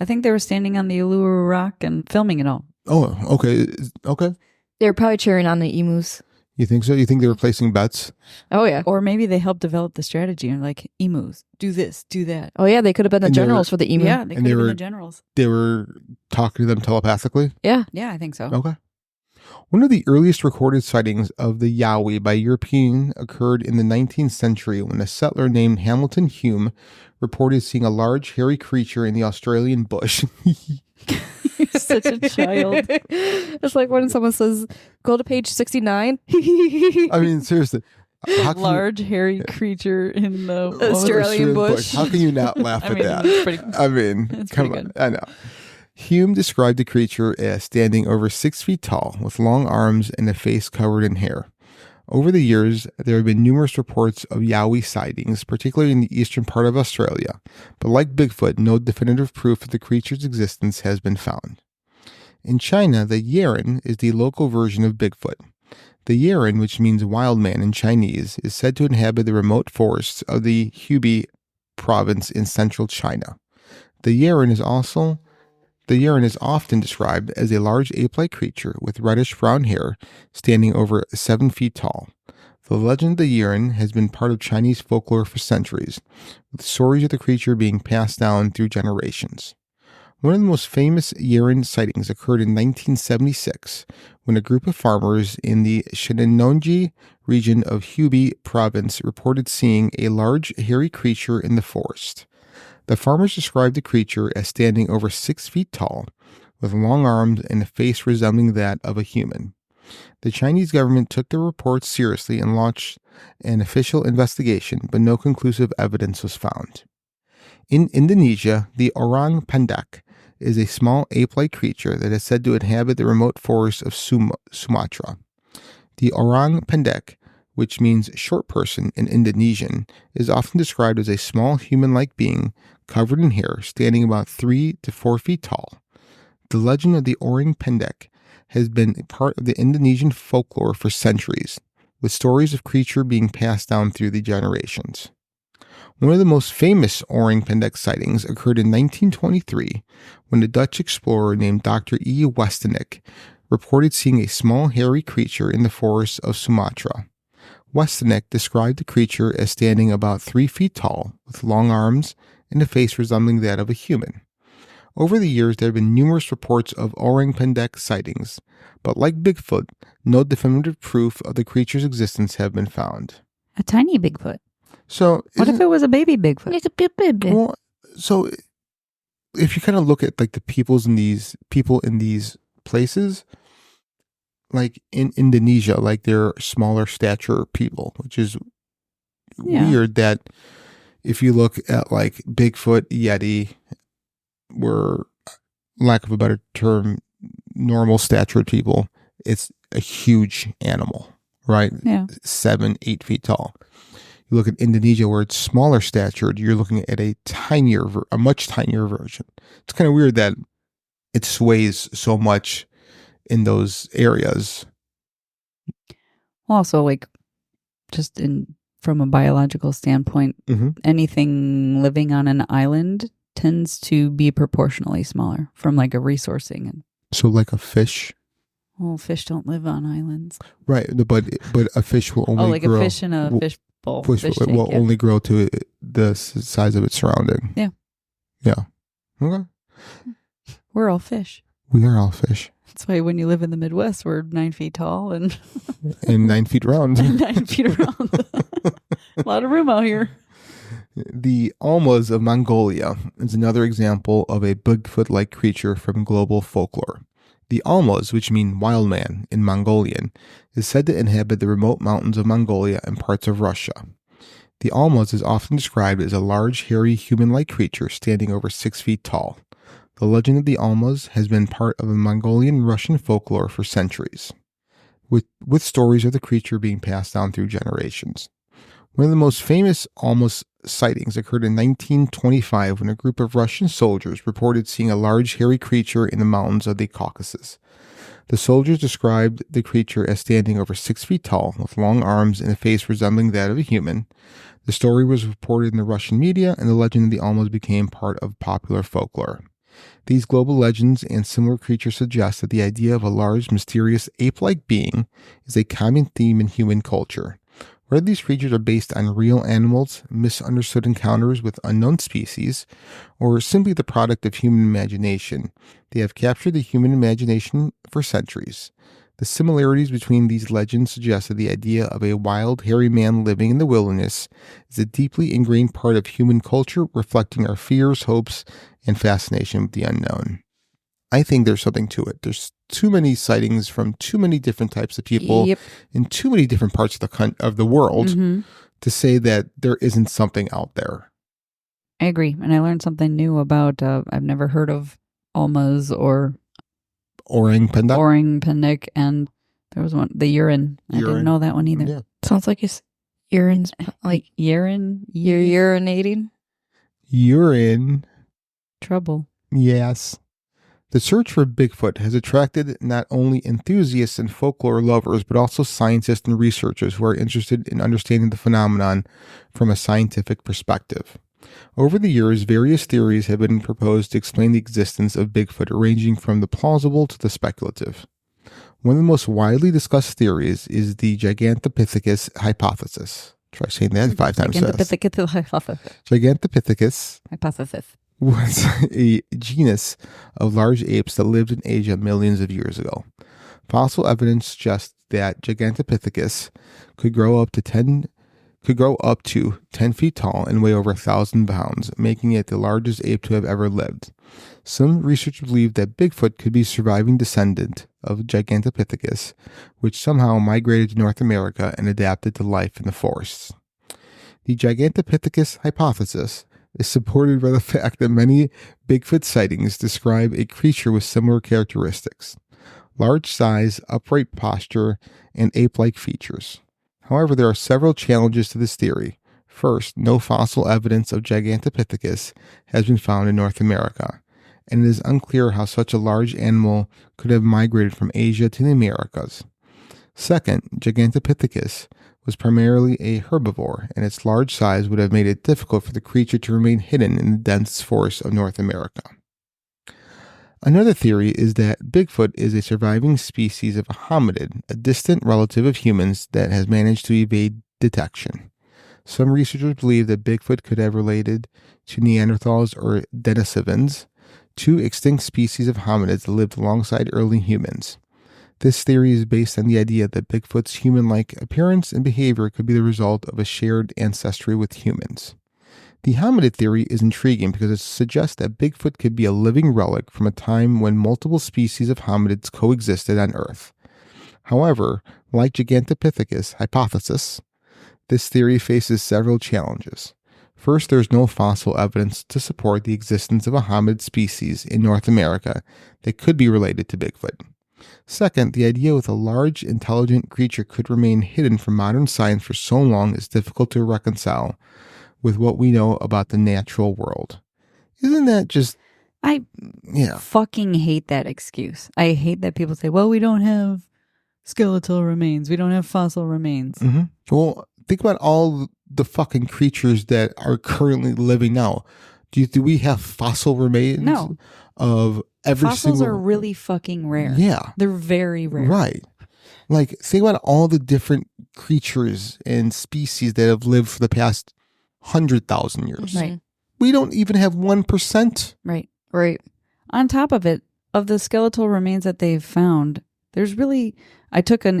I think they were standing on the Uluru Rock and filming it all. Oh, okay. Okay. They're probably cheering on the emus. You think so? You think they were placing bets? Oh, yeah. Or maybe they helped develop the strategy and like emus, do this, do that. Oh, yeah. They could have been the And they generals were- for the emu. Yeah, they And could they have been were- the generals. They were talking to them telepathically? Yeah. Yeah, I think so. Okay. One of the earliest recorded sightings of the Yowie by European occurred in the 19th century when a settler named Hamilton Hume reported seeing a large hairy creature in the Australian bush. You're such a child. It's like when someone says, go to page 69. I mean, seriously. How can Large hairy creature in the Australian bush. How can you not laugh I at mean, that? it's pretty. I mean, It's come pretty on. good. I know. Hume described the creature as standing over 6 feet tall, with long arms and a face covered in hair. Over the years, there have been numerous reports of Yowie sightings, particularly in the eastern part of Australia, but like Bigfoot, no definitive proof of the creature's existence has been found. In China, the Yeren is the local version of Bigfoot. The Yeren, which means wild man in Chinese, is said to inhabit the remote forests of the Hubei province in central China. The Yeren is often described as a large ape-like creature with reddish-brown hair standing over 7 feet tall. The legend of the Yeren has been part of Chinese folklore for centuries, with stories of the creature being passed down through generations. One of the most famous Yeren sightings occurred in 1976 when a group of farmers in the Shenandoah region of Hubei province reported seeing a large hairy creature in the forest. The farmers described the creature as standing over 6 feet tall, with long arms and a face resembling that of a human. The Chinese government took the reports seriously and launched an official investigation, but no conclusive evidence was found. In Indonesia, the Orang Pendek is a small ape-like creature that is said to inhabit the remote forests of Sumatra. The Orang Pendek, which means short person in Indonesian, is often described as a small human-like being covered in hair, standing about 3 to 4 feet tall. The legend of the Orang Pendek has been a part of the Indonesian folklore for centuries, with stories of creature being passed down through the generations. One of the most famous Orang Pendek sightings occurred in 1923 when a Dutch explorer named Dr. E. Westenik reported seeing a small hairy creature in the forests of Sumatra. Westenik described the creature as standing about 3 feet tall, with long arms and a face resembling that of a human. Over the years, there have been numerous reports of Orang Pendek sightings, but like Bigfoot, no definitive proof of the creature's existence have been found. A tiny Bigfoot. So, What if it was a baby Bigfoot? well, so if you kind of look at like the people in these places, like in Indonesia, like they're smaller stature people, which is weird that if you look at like Bigfoot, Yeti, were, lack of a better term, normal statured people, it's a huge animal, right? Yeah. 7-8 feet tall. You look at Indonesia where it's smaller statured, you're looking at a much tinier version. It's kind of weird that it sways so much in those areas. Also, like, just from a biological standpoint, anything living on an island tends to be proportionally smaller from like a resourcing. And So like a fish. well, fish don't live on islands. Right, but a fish will only grow. A fish in a fish bowl. Fish tank, will only grow to the size of its surrounding. Yeah. Yeah. Okay. We're all fish. We are all fish. That's why when you live in the Midwest, we're 9 feet tall and 9 feet round. 9 feet around. A lot of room out here. The Almas of Mongolia is another example of a Bigfoot-like creature from global folklore. The Almas, which mean wild man in Mongolian, is said to inhabit the remote mountains of Mongolia and parts of Russia. The Almas is often described as a large, hairy, human-like creature standing over 6 feet tall. The legend of the Almas has been part of the Mongolian-Russian folklore for centuries, with stories of the creature being passed down through generations. One of the most famous Almas sightings occurred in 1925 when a group of Russian soldiers reported seeing a large hairy creature in the mountains of the Caucasus. The soldiers described the creature as standing over 6 feet tall, with long arms and a face resembling that of a human. The story was reported in the Russian media, and the legend of the Almas became part of popular folklore. These global legends and similar creatures suggest that the idea of a large, mysterious, ape-like being is a common theme in human culture. Whether these creatures are based on real animals, misunderstood encounters with unknown species, or simply the product of human imagination, they have captured the human imagination for centuries. The similarities between these legends suggest that the idea of a wild, hairy man living in the wilderness is a deeply ingrained part of human culture, reflecting our fears, hopes, and fascination with the unknown. I think there's something to it. There's too many sightings from too many different types of people in too many different parts of the world to say that there isn't something out there. I agree. And I learned something new about, I've never heard of Almas or Orang Pendek. Orang Pendek, and there was one, the urine. I didn't know that one either. Yeah. Sounds like it's urine's like urine. You're urinating. Urine. Trouble. Yes. The search for Bigfoot has attracted not only enthusiasts and folklore lovers, but also scientists and researchers who are interested in understanding the phenomenon from a scientific perspective. Over the years, various theories have been proposed to explain the existence of Bigfoot, ranging from the plausible to the speculative. One of the most widely discussed theories is the Gigantopithecus hypothesis. Try saying that 5 times fast. Gigantopithecus hypothesis was a genus of large apes that lived in Asia millions of years ago. Fossil evidence suggests that Gigantopithecus could grow up to 10 feet tall and weigh over 1,000 pounds, making it the largest ape to have ever lived. Some researchers believe that Bigfoot could be a surviving descendant of Gigantopithecus, which somehow migrated to North America and adapted to life in the forests. The Gigantopithecus hypothesis is supported by the fact that many Bigfoot sightings describe a creature with similar characteristics: large size, upright posture, and ape-like features. However, there are several challenges to this theory. First, no fossil evidence of Gigantopithecus has been found in North America, and it is unclear how such a large animal could have migrated from Asia to the Americas. Second, Gigantopithecus was primarily a herbivore, and its large size would have made it difficult for the creature to remain hidden in the dense forests of North America. Another theory is that Bigfoot is a surviving species of a hominid, a distant relative of humans that has managed to evade detection. Some researchers believe that Bigfoot could have related to Neanderthals or Denisovans, two extinct species of hominids that lived alongside early humans. This theory is based on the idea that Bigfoot's human-like appearance and behavior could be the result of a shared ancestry with humans. The hominid theory is intriguing because it suggests that Bigfoot could be a living relic from a time when multiple species of hominids coexisted on Earth. However, like Gigantopithecus hypothesis, this theory faces several challenges. First, there is no fossil evidence to support the existence of a hominid species in North America that could be related to Bigfoot. Second, the idea with a large, intelligent creature could remain hidden from modern science for so long is difficult to reconcile with what we know about the natural world. Isn't that just... I fucking hate that excuse. I hate that people say, well, we don't have skeletal remains. We don't have fossil remains. Mm-hmm. Well, think about all the fucking creatures that are currently living now. Do we have fossil remains? No. Of every Fossils single... are really fucking rare. Yeah. They're very rare. Right. Like, think about all the different creatures and species that have lived for the past 100,000 years. Right. We don't even have 1%. Right. Right. On top of it, of the skeletal remains that they've found, there's really... I took an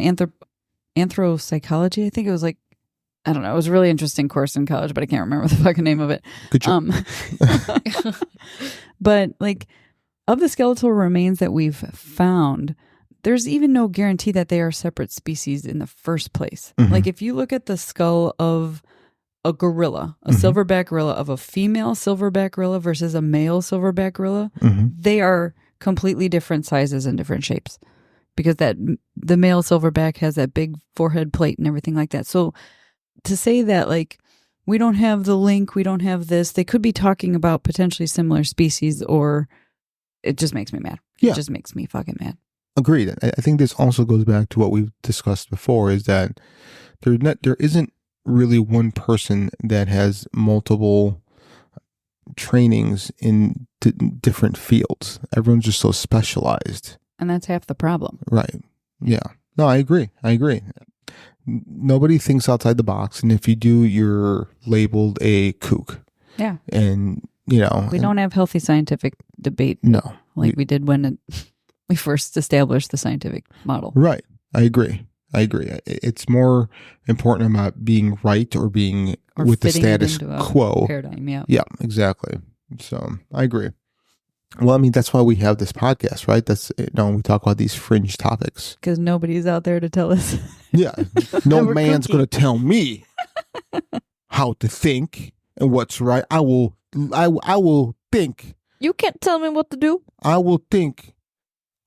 anthropsychology, I think it was like, I don't know, it was a really interesting course in college, but I can't remember the fucking name of it. Good job. But like, of the skeletal remains that we've found, there's even no guarantee that they are separate species in the first place. Mm-hmm. Like, if you look at the skull of a gorilla, a mm-hmm. silverback gorilla, of a female silverback gorilla versus a male silverback gorilla, mm-hmm. they are completely different sizes and different shapes, because the male silverback has that big forehead plate and everything like that. So to say that, like, we don't have the link, we don't have this, they could be talking about potentially similar species, or it just makes me mad. Yeah. It just makes me fucking mad. Agreed. I think this also goes back to what we've discussed before, is that there isn't really one person that has multiple trainings in different fields. Everyone's just so specialized. And that's half the problem. Right. Yeah. No, I agree. Nobody thinks outside the box. And if you do, you're labeled a kook. Yeah. And, we don't have healthy scientific debate. No. Like we did when we first established the scientific model. Right. I agree. It's more important about being right or being with the status quo paradigm. Yeah. Yeah, exactly. So I agree. Well, I mean, that's why we have this podcast, right? That's, we talk about these fringe topics. Because nobody's out there to tell us. Yeah. No man's going to tell me how to think and what's right. I will think. You can't tell me what to do. I will think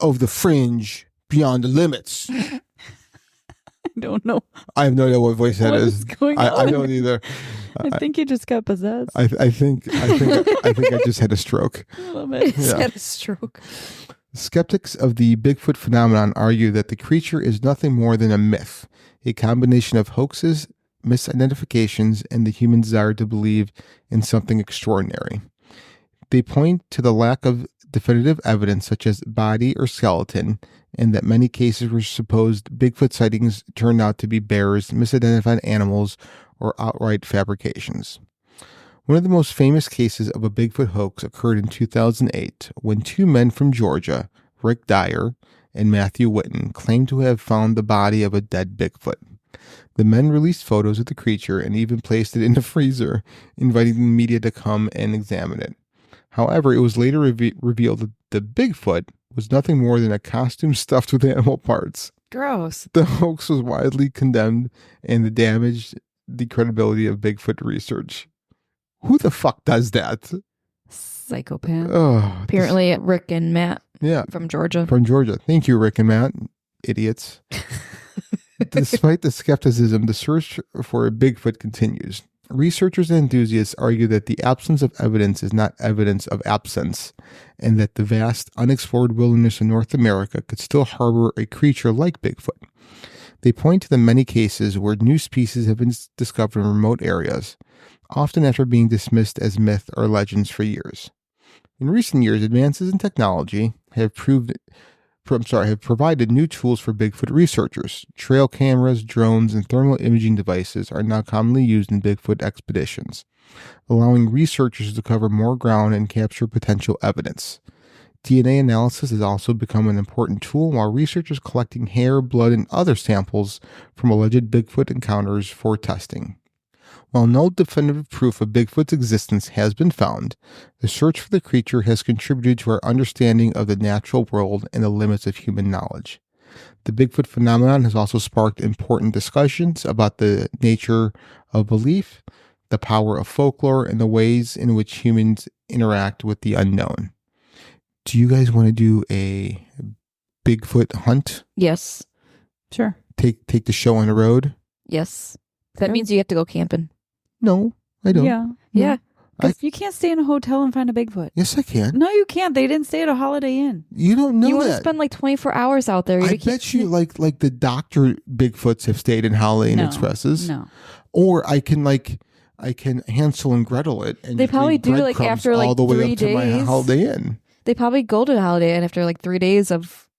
of the fringe beyond the limits. I don't know. I have no idea what voice that is. Going on? I don't either. I think you just got possessed. I think I just had a stroke. A little bit. Just had a stroke. Skeptics of the Bigfoot phenomenon argue that the creature is nothing more than a myth, a combination of hoaxes, misidentifications, and the human desire to believe in something extraordinary. They point to the lack of definitive evidence such as body or skeleton, and that many cases where supposed Bigfoot sightings turned out to be bears, misidentified animals, or outright fabrications. One of the most famous cases of a Bigfoot hoax occurred in 2008 when two men from Georgia, Rick Dyer and Matthew Whitten, claimed to have found the body of a dead Bigfoot. The men released photos of the creature and even placed it in a freezer, inviting the media to come and examine it. However, it was later revealed that the Bigfoot was nothing more than a costume stuffed with animal parts. Gross. The hoax was widely condemned and it damaged the credibility of Bigfoot research. Who the fuck does that? Psychopath. Oh, Apparently, Rick and Matt from Georgia. From Georgia. Thank you, Rick and Matt. Idiots. Despite the skepticism, the search for a Bigfoot continues. Researchers and enthusiasts argue that the absence of evidence is not evidence of absence, and that the vast, unexplored wilderness of North America could still harbor a creature like Bigfoot. They point to the many cases where new species have been discovered in remote areas, often after being dismissed as myth or legends for years. In recent years, advances in technology have provided new tools for Bigfoot researchers. Trail cameras, drones, and thermal imaging devices are now commonly used in Bigfoot expeditions, allowing researchers to cover more ground and capture potential evidence. DNA analysis has also become an important tool, while researchers collecting hair, blood, and other samples from alleged Bigfoot encounters for testing. While no definitive proof of Bigfoot's existence has been found, the search for the creature has contributed to our understanding of the natural world and the limits of human knowledge. The Bigfoot phenomenon has also sparked important discussions about the nature of belief, the power of folklore, and the ways in which humans interact with the unknown. Do you guys want to do a Bigfoot hunt? Yes. Sure. Take the show on the road? Yes. That means you have to go camping. No, I don't. Yeah. Yeah. Because you can't stay in a hotel and find a Bigfoot. Yes, I can. No, you can't. They didn't stay at a Holiday Inn. You don't know You that. want to spend like 24 hours out there. I bet you like the Dr. Bigfoots have stayed in Holiday Inn Expresses. No. Or I can Hansel and Gretel it. And they probably do like breadcrumbs after like all the way 3 up to my days. Holiday Inn. They probably go to Holiday Inn after like 3 days of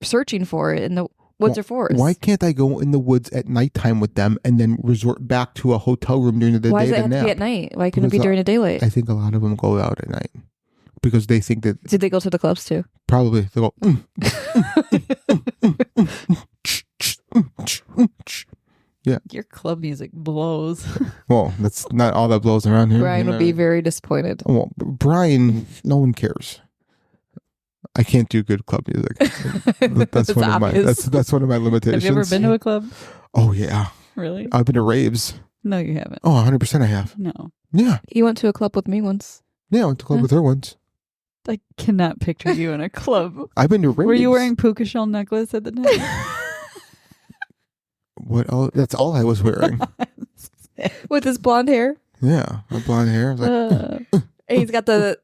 searching for it in the woods or forest. Why can't I go in the woods at nighttime with them and then resort back to a hotel room during the day? Why does it to have nap? to be at night? Why couldn't it be during the daylight? I think a lot of them go out at night because they think that. Did they go to the clubs too? Probably they go. Yeah. Your club music blows. Well, that's not all that blows around here. Brian would be very disappointed. Well, Brian, no one cares. I can't do good club music. That's one of my that's one of my limitations. Have you ever been to a club? Oh yeah. Really? I've been to raves. No, you haven't. Oh, 100% I have. No. Yeah. You went to a club with me once. Yeah, I went to a club with her once. I cannot picture you in a club. I've been to raves. Were you wearing puka shell necklace at the time? What? Oh, that's all I was wearing. With his blonde hair. Yeah, my blonde hair. I was like, and he's got the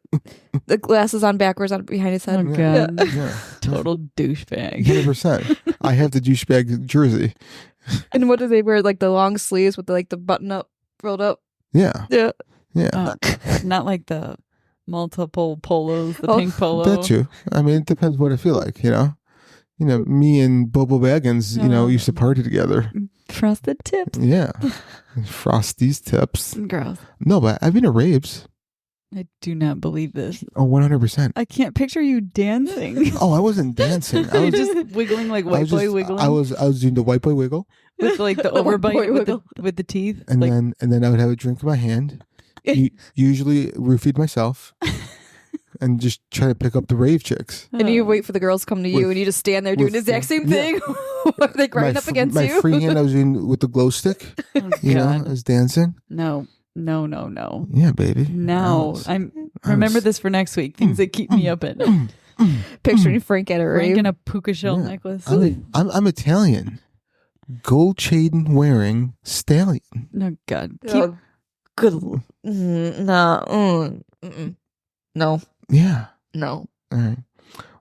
glasses on backwards on behind his head. Oh god, yeah. Total douchebag. 100%. I have the douchebag jersey. And what do they wear? Like the long sleeves with the button up, rolled up. Yeah. Yeah. Yeah. Not like the multiple polos, the Oh, pink polo. That too. I mean, it depends what I feel like, you know. You know, me and Bobo Baggins, you know, used to party together. Frosted tips. Yeah. Frosties tips. Gross. No, but I've been to raves. I do not believe this. Oh, 100%. I can't picture you dancing. Oh, I wasn't dancing. I You're was just wiggling like white boy wiggling. I was doing the white boy wiggle, with like the white boy overbite wiggle. with the teeth. and like, then I would have a drink in my hand. Usually roofied myself, and just try to pick up the rave chicks. And you wait for the girls to come to you, With- and you just stand there doing the with- exact same yeah. thing. Are they grinding up against my you? free hand I was doing with the glow stick. Oh, You know, I God. was dancing. No. Yeah, baby. No. I Remember was- this for next week. Things that keep me up at night. Picturing Frank at a Frank rave. in a puka shell Yeah. necklace. I'm Italian. Gold chain wearing stallion. No, God. Oh, good. No. Yeah. No. All right.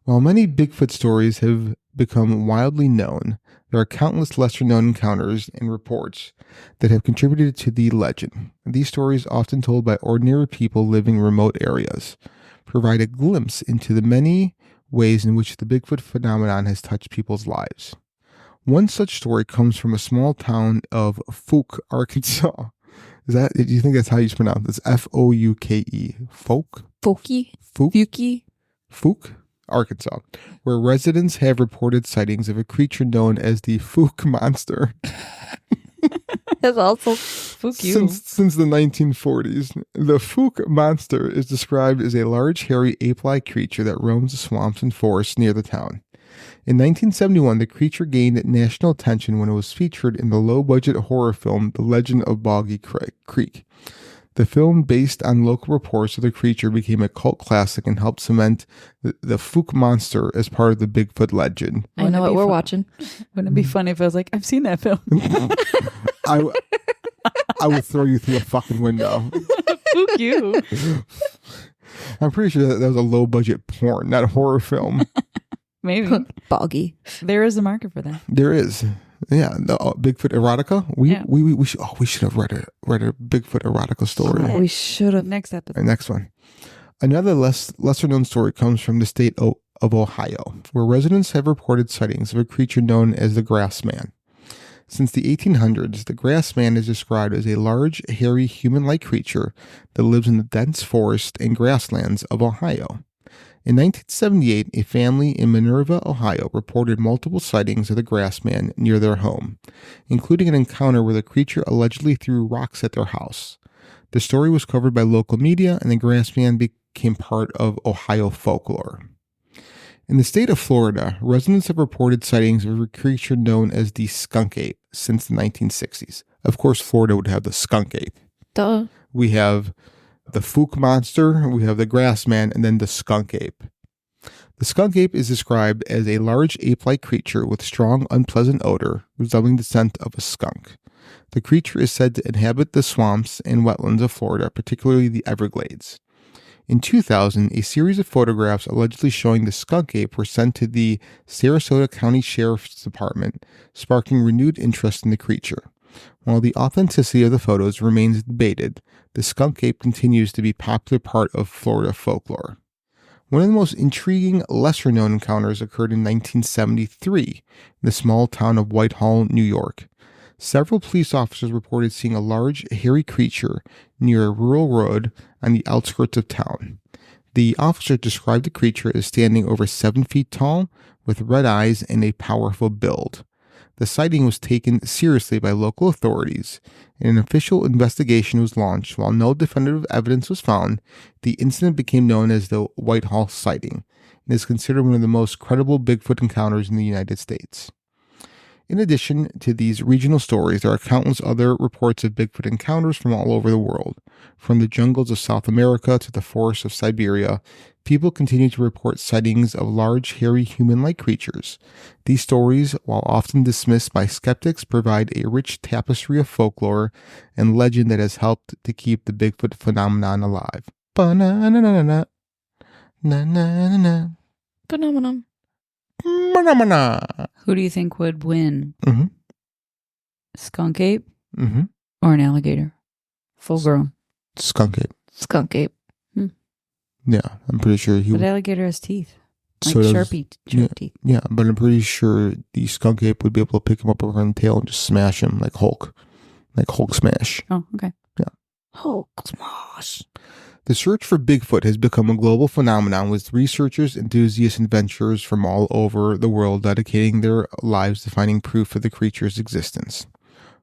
While many Bigfoot stories have become widely known, there are countless lesser known encounters and reports that have contributed to the legend. These stories, often told by ordinary people living in remote areas, provide a glimpse into the many ways in which the Bigfoot phenomenon has touched people's lives. One such story comes from a small town of Fouke, Arkansas. Do you think that's how you pronounce it? It's Fouke. Fouke? Folky? Fouke? Fuki? Fouke, Arkansas, where residents have reported sightings of a creature known as the Fouke monster That's also Fuck you. since the 1940s. The Fouke monster is described as a large, hairy, ape-like creature that roams the swamps and forests near the town. In 1971, the creature gained national attention when it was featured in the low-budget horror film The Legend of Boggy Creek. The film, based on local reports of the creature, became a cult classic and helped cement the Fouke monster as part of the Bigfoot legend. I know what we're watching. Wouldn't it be funny if I was like, I've seen that film? I would throw you through a fucking window. Fuck you. I'm pretty sure that was a low-budget porn, not a horror film. Maybe. Boggy. There is a market for that. There is. Yeah, the Bigfoot erotica. Yeah. We should have read a Bigfoot erotica story. We should have. Next episode. All right, next one. Another lesser known story comes from the state of Ohio, where residents have reported sightings of a creature known as the Grass Man. Since the 1800s, the Grass Man is described as a large, hairy, human-like creature that lives in the dense forest and grasslands of Ohio. In 1978, a family in Minerva, Ohio, reported multiple sightings of the Grass Man near their home, including an encounter where the creature allegedly threw rocks at their house. The story was covered by local media, and the Grass Man became part of Ohio folklore. In the state of Florida, residents have reported sightings of a creature known as the skunk ape since the 1960s. Of course, Florida would have the skunk ape. Duh. We have the Fouke monster, we have the Grass Man, and then the skunk ape. The skunk ape is described as a large ape-like creature with strong, unpleasant odor, resembling the scent of a skunk. The creature is said to inhabit the swamps and wetlands of Florida, particularly the Everglades. In 2000, a series of photographs allegedly showing the skunk ape were sent to the Sarasota County Sheriff's Department, sparking renewed interest in the creature. While the authenticity of the photos remains debated, the skunk ape continues to be a popular part of Florida folklore. One of the most intriguing, lesser-known encounters occurred in 1973 in the small town of Whitehall, New York. Several police officers reported seeing a large, hairy creature near a rural road on the outskirts of town. The officer described the creature as standing over 7 feet tall, with red eyes and a powerful build. The sighting was taken seriously by local authorities, and an official investigation was launched. While no definitive evidence was found, the incident became known as the Whitehall sighting, and is considered one of the most credible Bigfoot encounters in the United States. In addition to these regional stories, there are countless other reports of Bigfoot encounters from all over the world. From the jungles of South America to the forests of Siberia, people continue to report sightings of large, hairy, human-like creatures. These stories, while often dismissed by skeptics, provide a rich tapestry of folklore and legend that has helped to keep the Bigfoot phenomenon alive. Ba-na-na-na-na-na. Na-na-na-na. Phenomenon. Ba-na-na-na. Who do you think would win? Mhm. Skunk ape Mm-hmm. or an alligator? Full grown. Skunk ape. Skunk ape. Yeah, I'm pretty sure he But would. alligator has teeth. Like So does- sharp teeth. Yeah, but I'm pretty sure the skunk ape would be able to pick him up over the tail and just smash him like Hulk. Like Hulk smash. Oh, okay. Hulk smash. The search for Bigfoot has become a global phenomenon, with researchers, enthusiasts, and adventurers from all over the world dedicating their lives to finding proof of the creature's existence.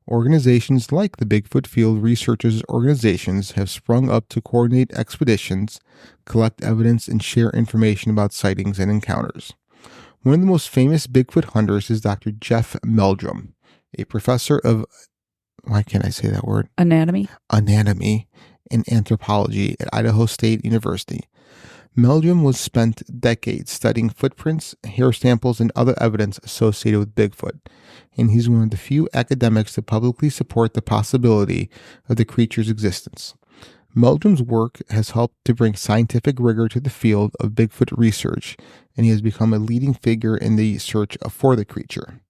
Organizations like the Bigfoot Field Researchers Organizations have sprung up to coordinate expeditions, collect evidence, and share information about sightings and encounters. One of the most famous Bigfoot hunters is Dr. Jeff Meldrum, a professor of, why can't I say that word? Anatomy. Anatomy and anthropology at Idaho State University. Meldrum was spent decades studying footprints, hair samples, and other evidence associated with Bigfoot, and he's one of the few academics to publicly support the possibility of the creature's existence. Meldrum's work has helped to bring scientific rigor to the field of Bigfoot research, and he has become a leading figure in the search for the creature.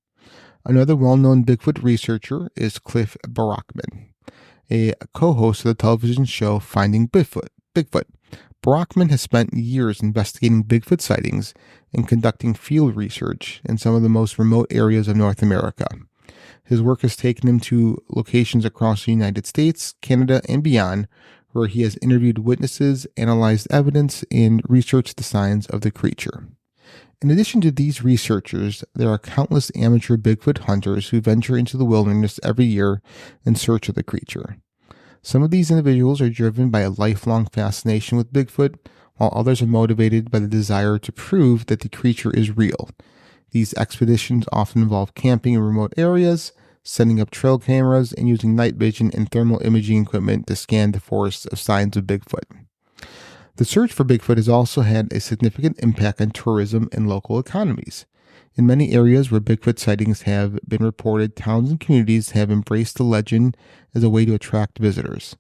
Another well-known Bigfoot researcher is Cliff Barackman, a co-host of the television show Finding Bigfoot. Barackman has spent years investigating Bigfoot sightings and conducting field research in some of the most remote areas of North America. His work has taken him to locations across the United States, Canada, and beyond, where he has interviewed witnesses, analyzed evidence, and researched the signs of the creature. In addition to these researchers, there are countless amateur Bigfoot hunters who venture into the wilderness every year in search of the creature. Some of these individuals are driven by a lifelong fascination with Bigfoot, while others are motivated by the desire to prove that the creature is real. These expeditions often involve camping in remote areas, setting up trail cameras, and using night vision and thermal imaging equipment to scan the forest of signs of Bigfoot. The search for Bigfoot has also had a significant impact on tourism and local economies. In many areas where Bigfoot sightings have been reported, towns and communities have embraced the legend as a way to attract visitors.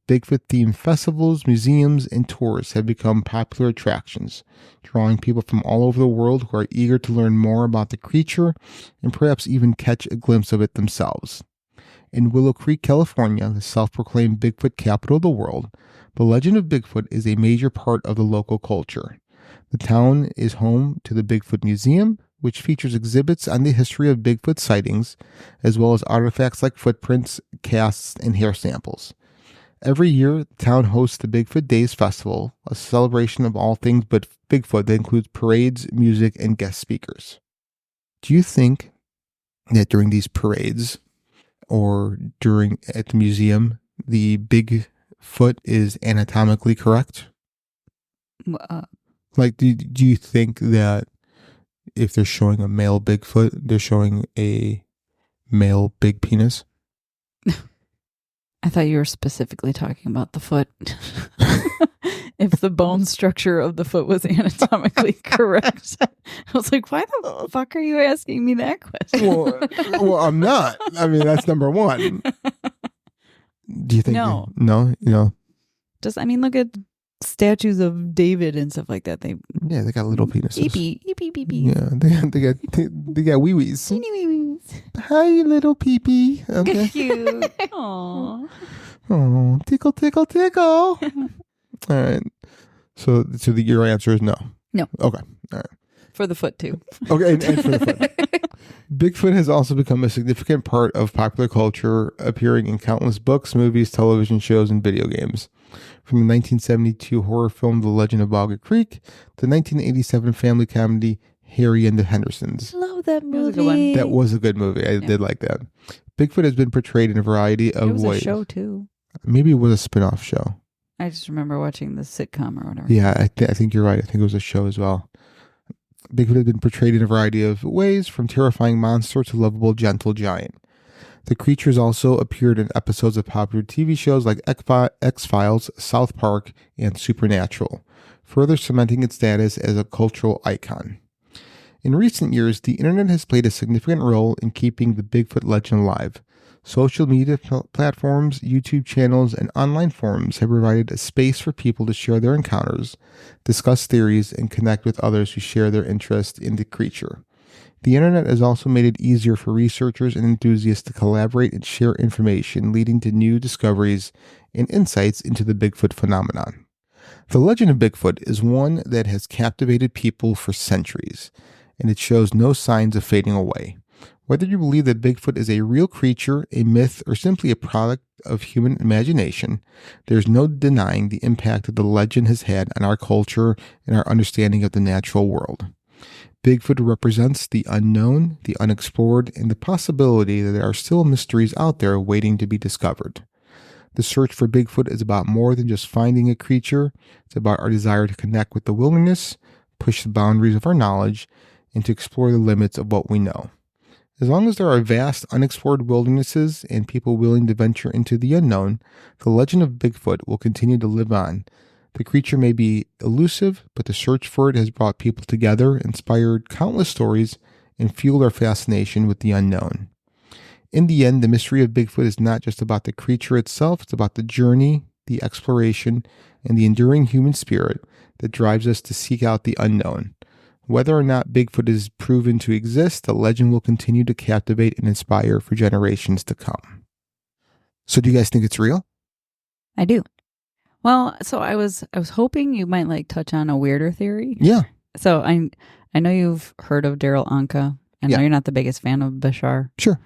Bigfoot-themed festivals, museums, and tours have become popular attractions, drawing people from all over the world who are eager to learn more about the creature and perhaps even catch a glimpse of it themselves. In Willow Creek, California, the self-proclaimed Bigfoot capital of the world, the legend of Bigfoot is a major part of the local culture. The town is home to the Bigfoot Museum, which features exhibits on the history of Bigfoot sightings, as well as artifacts like footprints, casts, and hair samples. Every year, the town hosts the Bigfoot Days Festival, a celebration of all things but Bigfoot that includes parades, music, and guest speakers. Do you think that during these parades or at the museum, the Bigfoot is anatomically correct? Like, do you think that if they're showing a male Bigfoot, they're showing a male big penis? I thought you were specifically talking about the foot. If the bone structure of the foot was anatomically correct. I was like, why the fuck are you asking me that question? Well, I'm not. I mean, that's number one. Do you think? No. No? Look at statues of David and stuff like that. They got little penises. Eepy. Yeah, they got wee-wees. Hi, little pee-pee. Okay. Cute. Aww. Oh, tickle, tickle, tickle. All right. So your answer is no. No. Okay. All right. For the foot too. Okay, and for the foot. Bigfoot has also become a significant part of popular culture, appearing in countless books, movies, television shows, and video games. From the 1972 horror film The Legend of Bogger Creek to the 1987 family comedy Harry and the Hendersons. Love that movie. That was a good one. That was a good movie. I did like that. Bigfoot has been portrayed in a variety of ways. It was a show too. Maybe it was a spin-off show. I just remember watching the sitcom or whatever. Yeah, I think you're right. I think it was a show as well. Bigfoot has been portrayed in a variety of ways, from terrifying monster to lovable, gentle giant. The creature has also appeared in episodes of popular TV shows like X-Files, South Park, and Supernatural, further cementing its status as a cultural icon. In recent years, the internet has played a significant role in keeping the Bigfoot legend alive. Social media platforms, YouTube channels, and online forums have provided a space for people to share their encounters, discuss theories, and connect with others who share their interest in the creature. The internet has also made it easier for researchers and enthusiasts to collaborate and share information, leading to new discoveries and insights into the Bigfoot phenomenon. The legend of Bigfoot is one that has captivated people for centuries, and it shows no signs of fading away. Whether you believe that Bigfoot is a real creature, a myth, or simply a product of human imagination, there's no denying the impact that the legend has had on our culture and our understanding of the natural world. Bigfoot represents the unknown, the unexplored, and the possibility that there are still mysteries out there waiting to be discovered. The search for Bigfoot is about more than just finding a creature. It's about our desire to connect with the wilderness, push the boundaries of our knowledge, and to explore the limits of what we know. As long as there are vast, unexplored wildernesses and people willing to venture into the unknown, the legend of Bigfoot will continue to live on. The creature may be elusive, but the search for it has brought people together, inspired countless stories, and fueled our fascination with the unknown. In the end, the mystery of Bigfoot is not just about the creature itself, it's about the journey, the exploration, and the enduring human spirit that drives us to seek out the unknown. Whether or not Bigfoot is proven to exist, the legend will continue to captivate and inspire for generations to come. So do you guys think it's real? I do. Well, so I was hoping you might like touch on a weirder theory. Yeah. So I know you've heard of Daryl Anka. I know you're not the biggest fan of Bashar. Sure.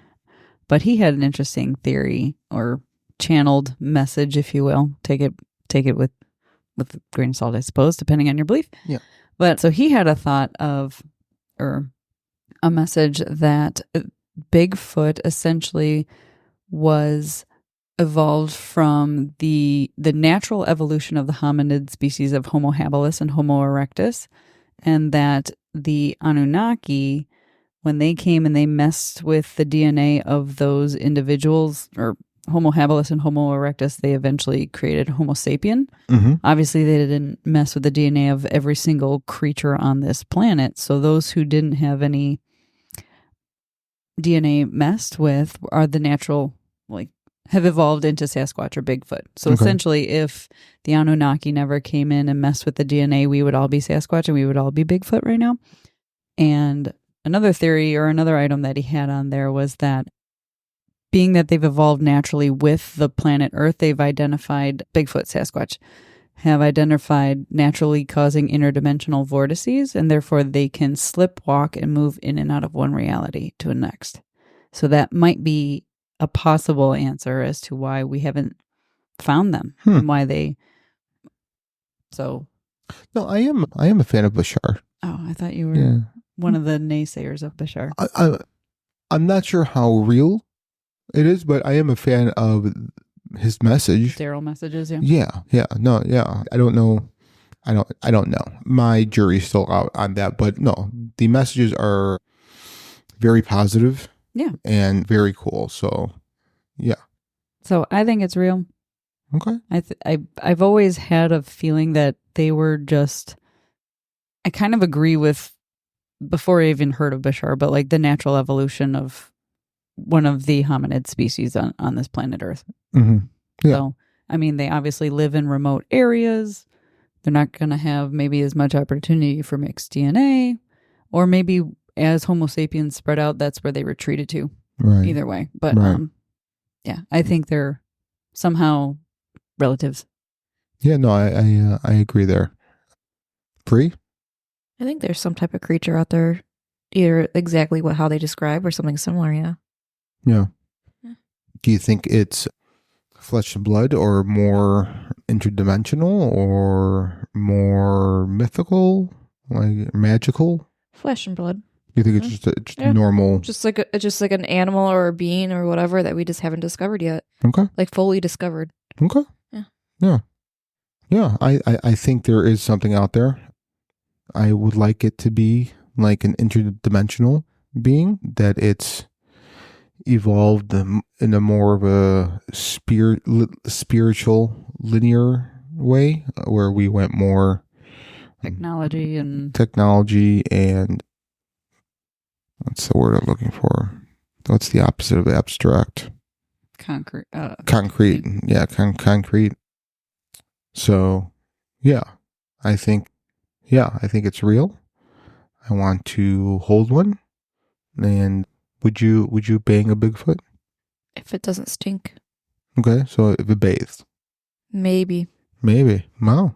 But he had an interesting theory or channeled message, if you will. Take it with a grain of salt, I suppose, depending on your belief. Yeah. But so he had a thought of, or a message that Bigfoot essentially was evolved from the natural evolution of the hominid species of Homo habilis and Homo erectus, and that the Anunnaki, when they came and they messed with the DNA of those individuals, or Homo habilis and Homo erectus, they eventually created Homo sapien. Mm-hmm. Obviously, they didn't mess with the DNA of every single creature on this planet. So those who didn't have any DNA messed with are the natural, have evolved into Sasquatch or Bigfoot. So essentially, if the Anunnaki never came in and messed with the DNA, we would all be Sasquatch and we would all be Bigfoot right now. And another theory or another item that he had on there was that being that they've evolved naturally with the planet Earth, they've identified Bigfoot, Sasquatch, have identified naturally causing interdimensional vortices, and therefore they can slip, walk, and move in and out of one reality to the next. So that might be a possible answer as to why we haven't found them and why they. So. No, I am a fan of Bashar. Oh, I thought you were one of the naysayers of Bashar. I'm not sure how real it is, but I am a fan of his message. Daryl messages, Yeah. I don't know. I don't know. My jury's still out on that, but no, the messages are very positive. Yeah. And very cool. So, yeah. So I think it's real. Okay. I've always had a feeling that they were just. I kind of agree with, before I even heard of Bashar, but like the natural evolution of one of the hominid species on this planet Earth. Mm-hmm. Yeah. So, I mean, they obviously live in remote areas. They're not going to have maybe as much opportunity for mixed DNA, or maybe as Homo sapiens spread out, that's where they retreated to. Right. Either way. But yeah, I think they're somehow relatives. Yeah, no, I agree there. Bree? I think there's some type of creature out there, either exactly how they describe or something similar, yeah. Yeah. Do you think it's flesh and blood, or more interdimensional, or more mythical, like magical? Flesh and blood. You think it's just normal? Just like an animal or a being or whatever that we just haven't discovered yet. Okay. Like fully discovered. Okay. Yeah. I think there is something out there. I would like it to be like an interdimensional being, that it's evolved in a more of a spiritual linear way, where we went more Technology and what's the word I'm looking for? What's the opposite of abstract? concrete. Concrete. Yeah, concrete. So, yeah, I think it's real. I want to hold one. And would you bang a Bigfoot? If it doesn't stink, Okay, so if it bathes, maybe. maybe. Wow,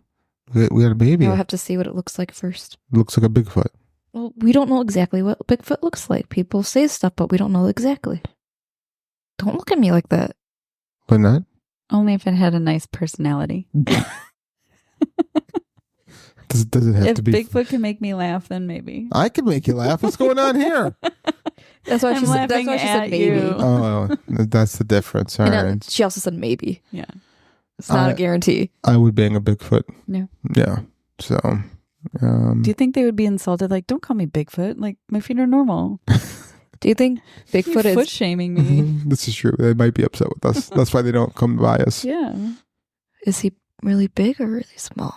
we got a baby. I'll have to see what it looks like first. Looks like a Bigfoot. Well, we don't know exactly what Bigfoot looks like. People say stuff, but we don't know exactly. Don't look at me like that. Why not? Only if it had a nice personality. Does it have If to be? Bigfoot can make me laugh, then maybe. I can make you laugh. What's going on here? That's why I'm she said. That's laughing why she said at maybe. you. Oh, that's the difference. All And right. she also said maybe. Yeah. It's not a guarantee. I would bang a Bigfoot. Yeah. Yeah. So. Do you think they would be insulted? Like, don't call me Bigfoot. Like, my feet are normal. Do you think Bigfoot You're foot is? shaming me. This is true. They might be upset with us. That's why they don't come by us. Yeah. Is he really big or really small?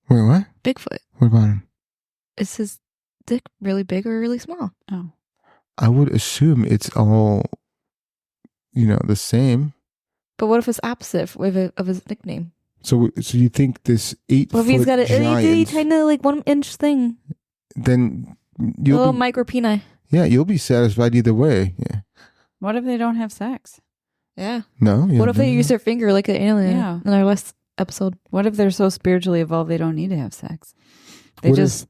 Wait, what? Bigfoot. What about him? Is his dick really big or really small? Oh. I would assume it's all, the same. But what if it's opposite of his nickname? So you think this 8 What if foot he's got a itty giant? tiny like 1 inch thing? Then Little micro peni. you'll be satisfied either way. Yeah. What if they don't have sex? Yeah. No. What if they use their finger like an alien? Yeah. In our last episode. What if they're so spiritually evolved they don't need to have sex? They What just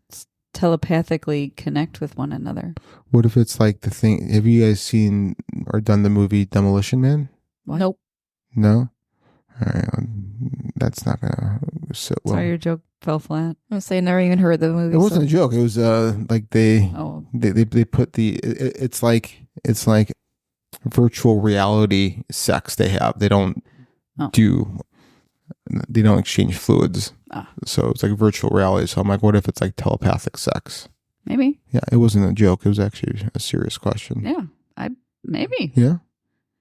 telepathically connect with one another. What if it's like the thing? Have you guys seen or done the movie Demolition Man? What? Nope. No. All right. That's not gonna sit well. Sorry, your joke fell flat. I'm gonna say I never even heard the movie. It wasn't a joke. It was like they Oh. they put it's like virtual reality sex they have. They don't they don't exchange fluids. So it's like virtual reality. So I'm like, what if it's like telepathic sex? Maybe. Yeah, it wasn't a joke. It was actually a serious question. Yeah. Maybe. Yeah.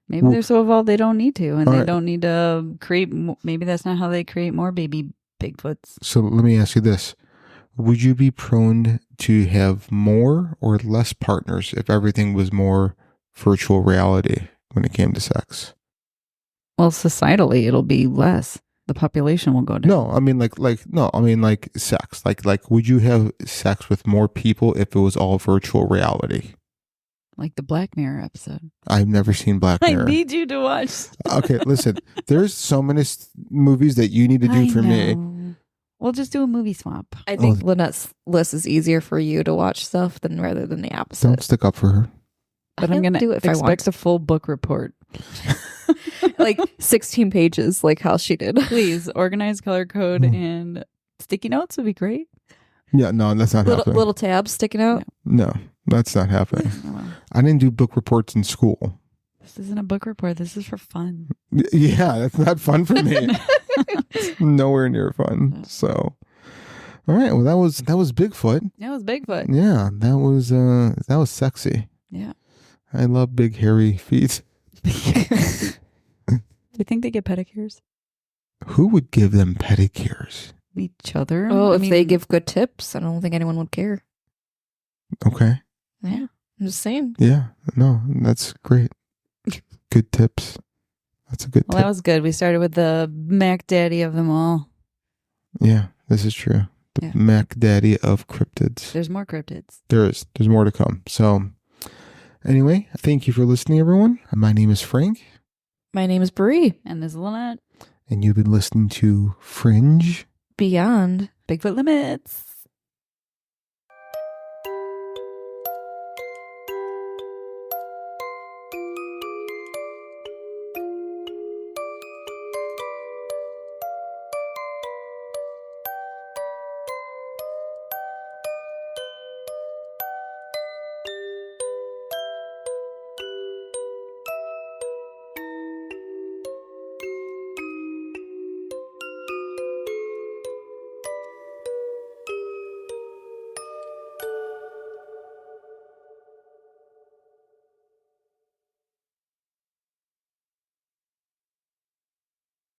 Maybe they're so evolved they don't need to, and All they right. don't need to create. Maybe that's not how they create more baby Bigfoots. So let me ask you this. Would you be prone to have more or less partners if everything was more virtual reality when it came to sex? Well, societally, it'll be less. The population will go down. No, I mean like sex. Like would you have sex with more people if it was all virtual reality? Like the Black Mirror episode. I've never seen Black Mirror. I need you to watch. Okay, listen. There's so many movies that you need to do for me. We'll just do a movie swap. I think Lynette's list is easier for you to watch stuff than rather than the opposite. Don't stick up for her. But I'm going do to it if I want. expect a full book report. Like 16 pages, like how she did. Please, organized color code and sticky notes would be great. Yeah, no, that's not happening. Little tabs sticking out. No, that's not happening. Oh, well. I didn't do book reports in school. This isn't a book report. This is for fun. Yeah, that's not fun for me. Nowhere near fun. So, all right. Well, that was Bigfoot. That was Bigfoot. Yeah, that was sexy. Yeah. I love big hairy feet. Do you think they get pedicures? Who would give them pedicures? Each other? Oh, I if mean, they give good tips, I don't think anyone would care. Okay. Yeah, I'm just saying. Yeah. No, that's great. Good tips. That's a good Well, tip. that was good. We started with the Mac Daddy of them all. Yeah, this is true. The Yeah. Mac Daddy of cryptids. There's more cryptids. There's more to come. So, anyway, thank you for listening, everyone. My name is Frank, My name is Bree. And this is Lynette. and you've been listening to Fringe. Beyond Bigfoot Limits.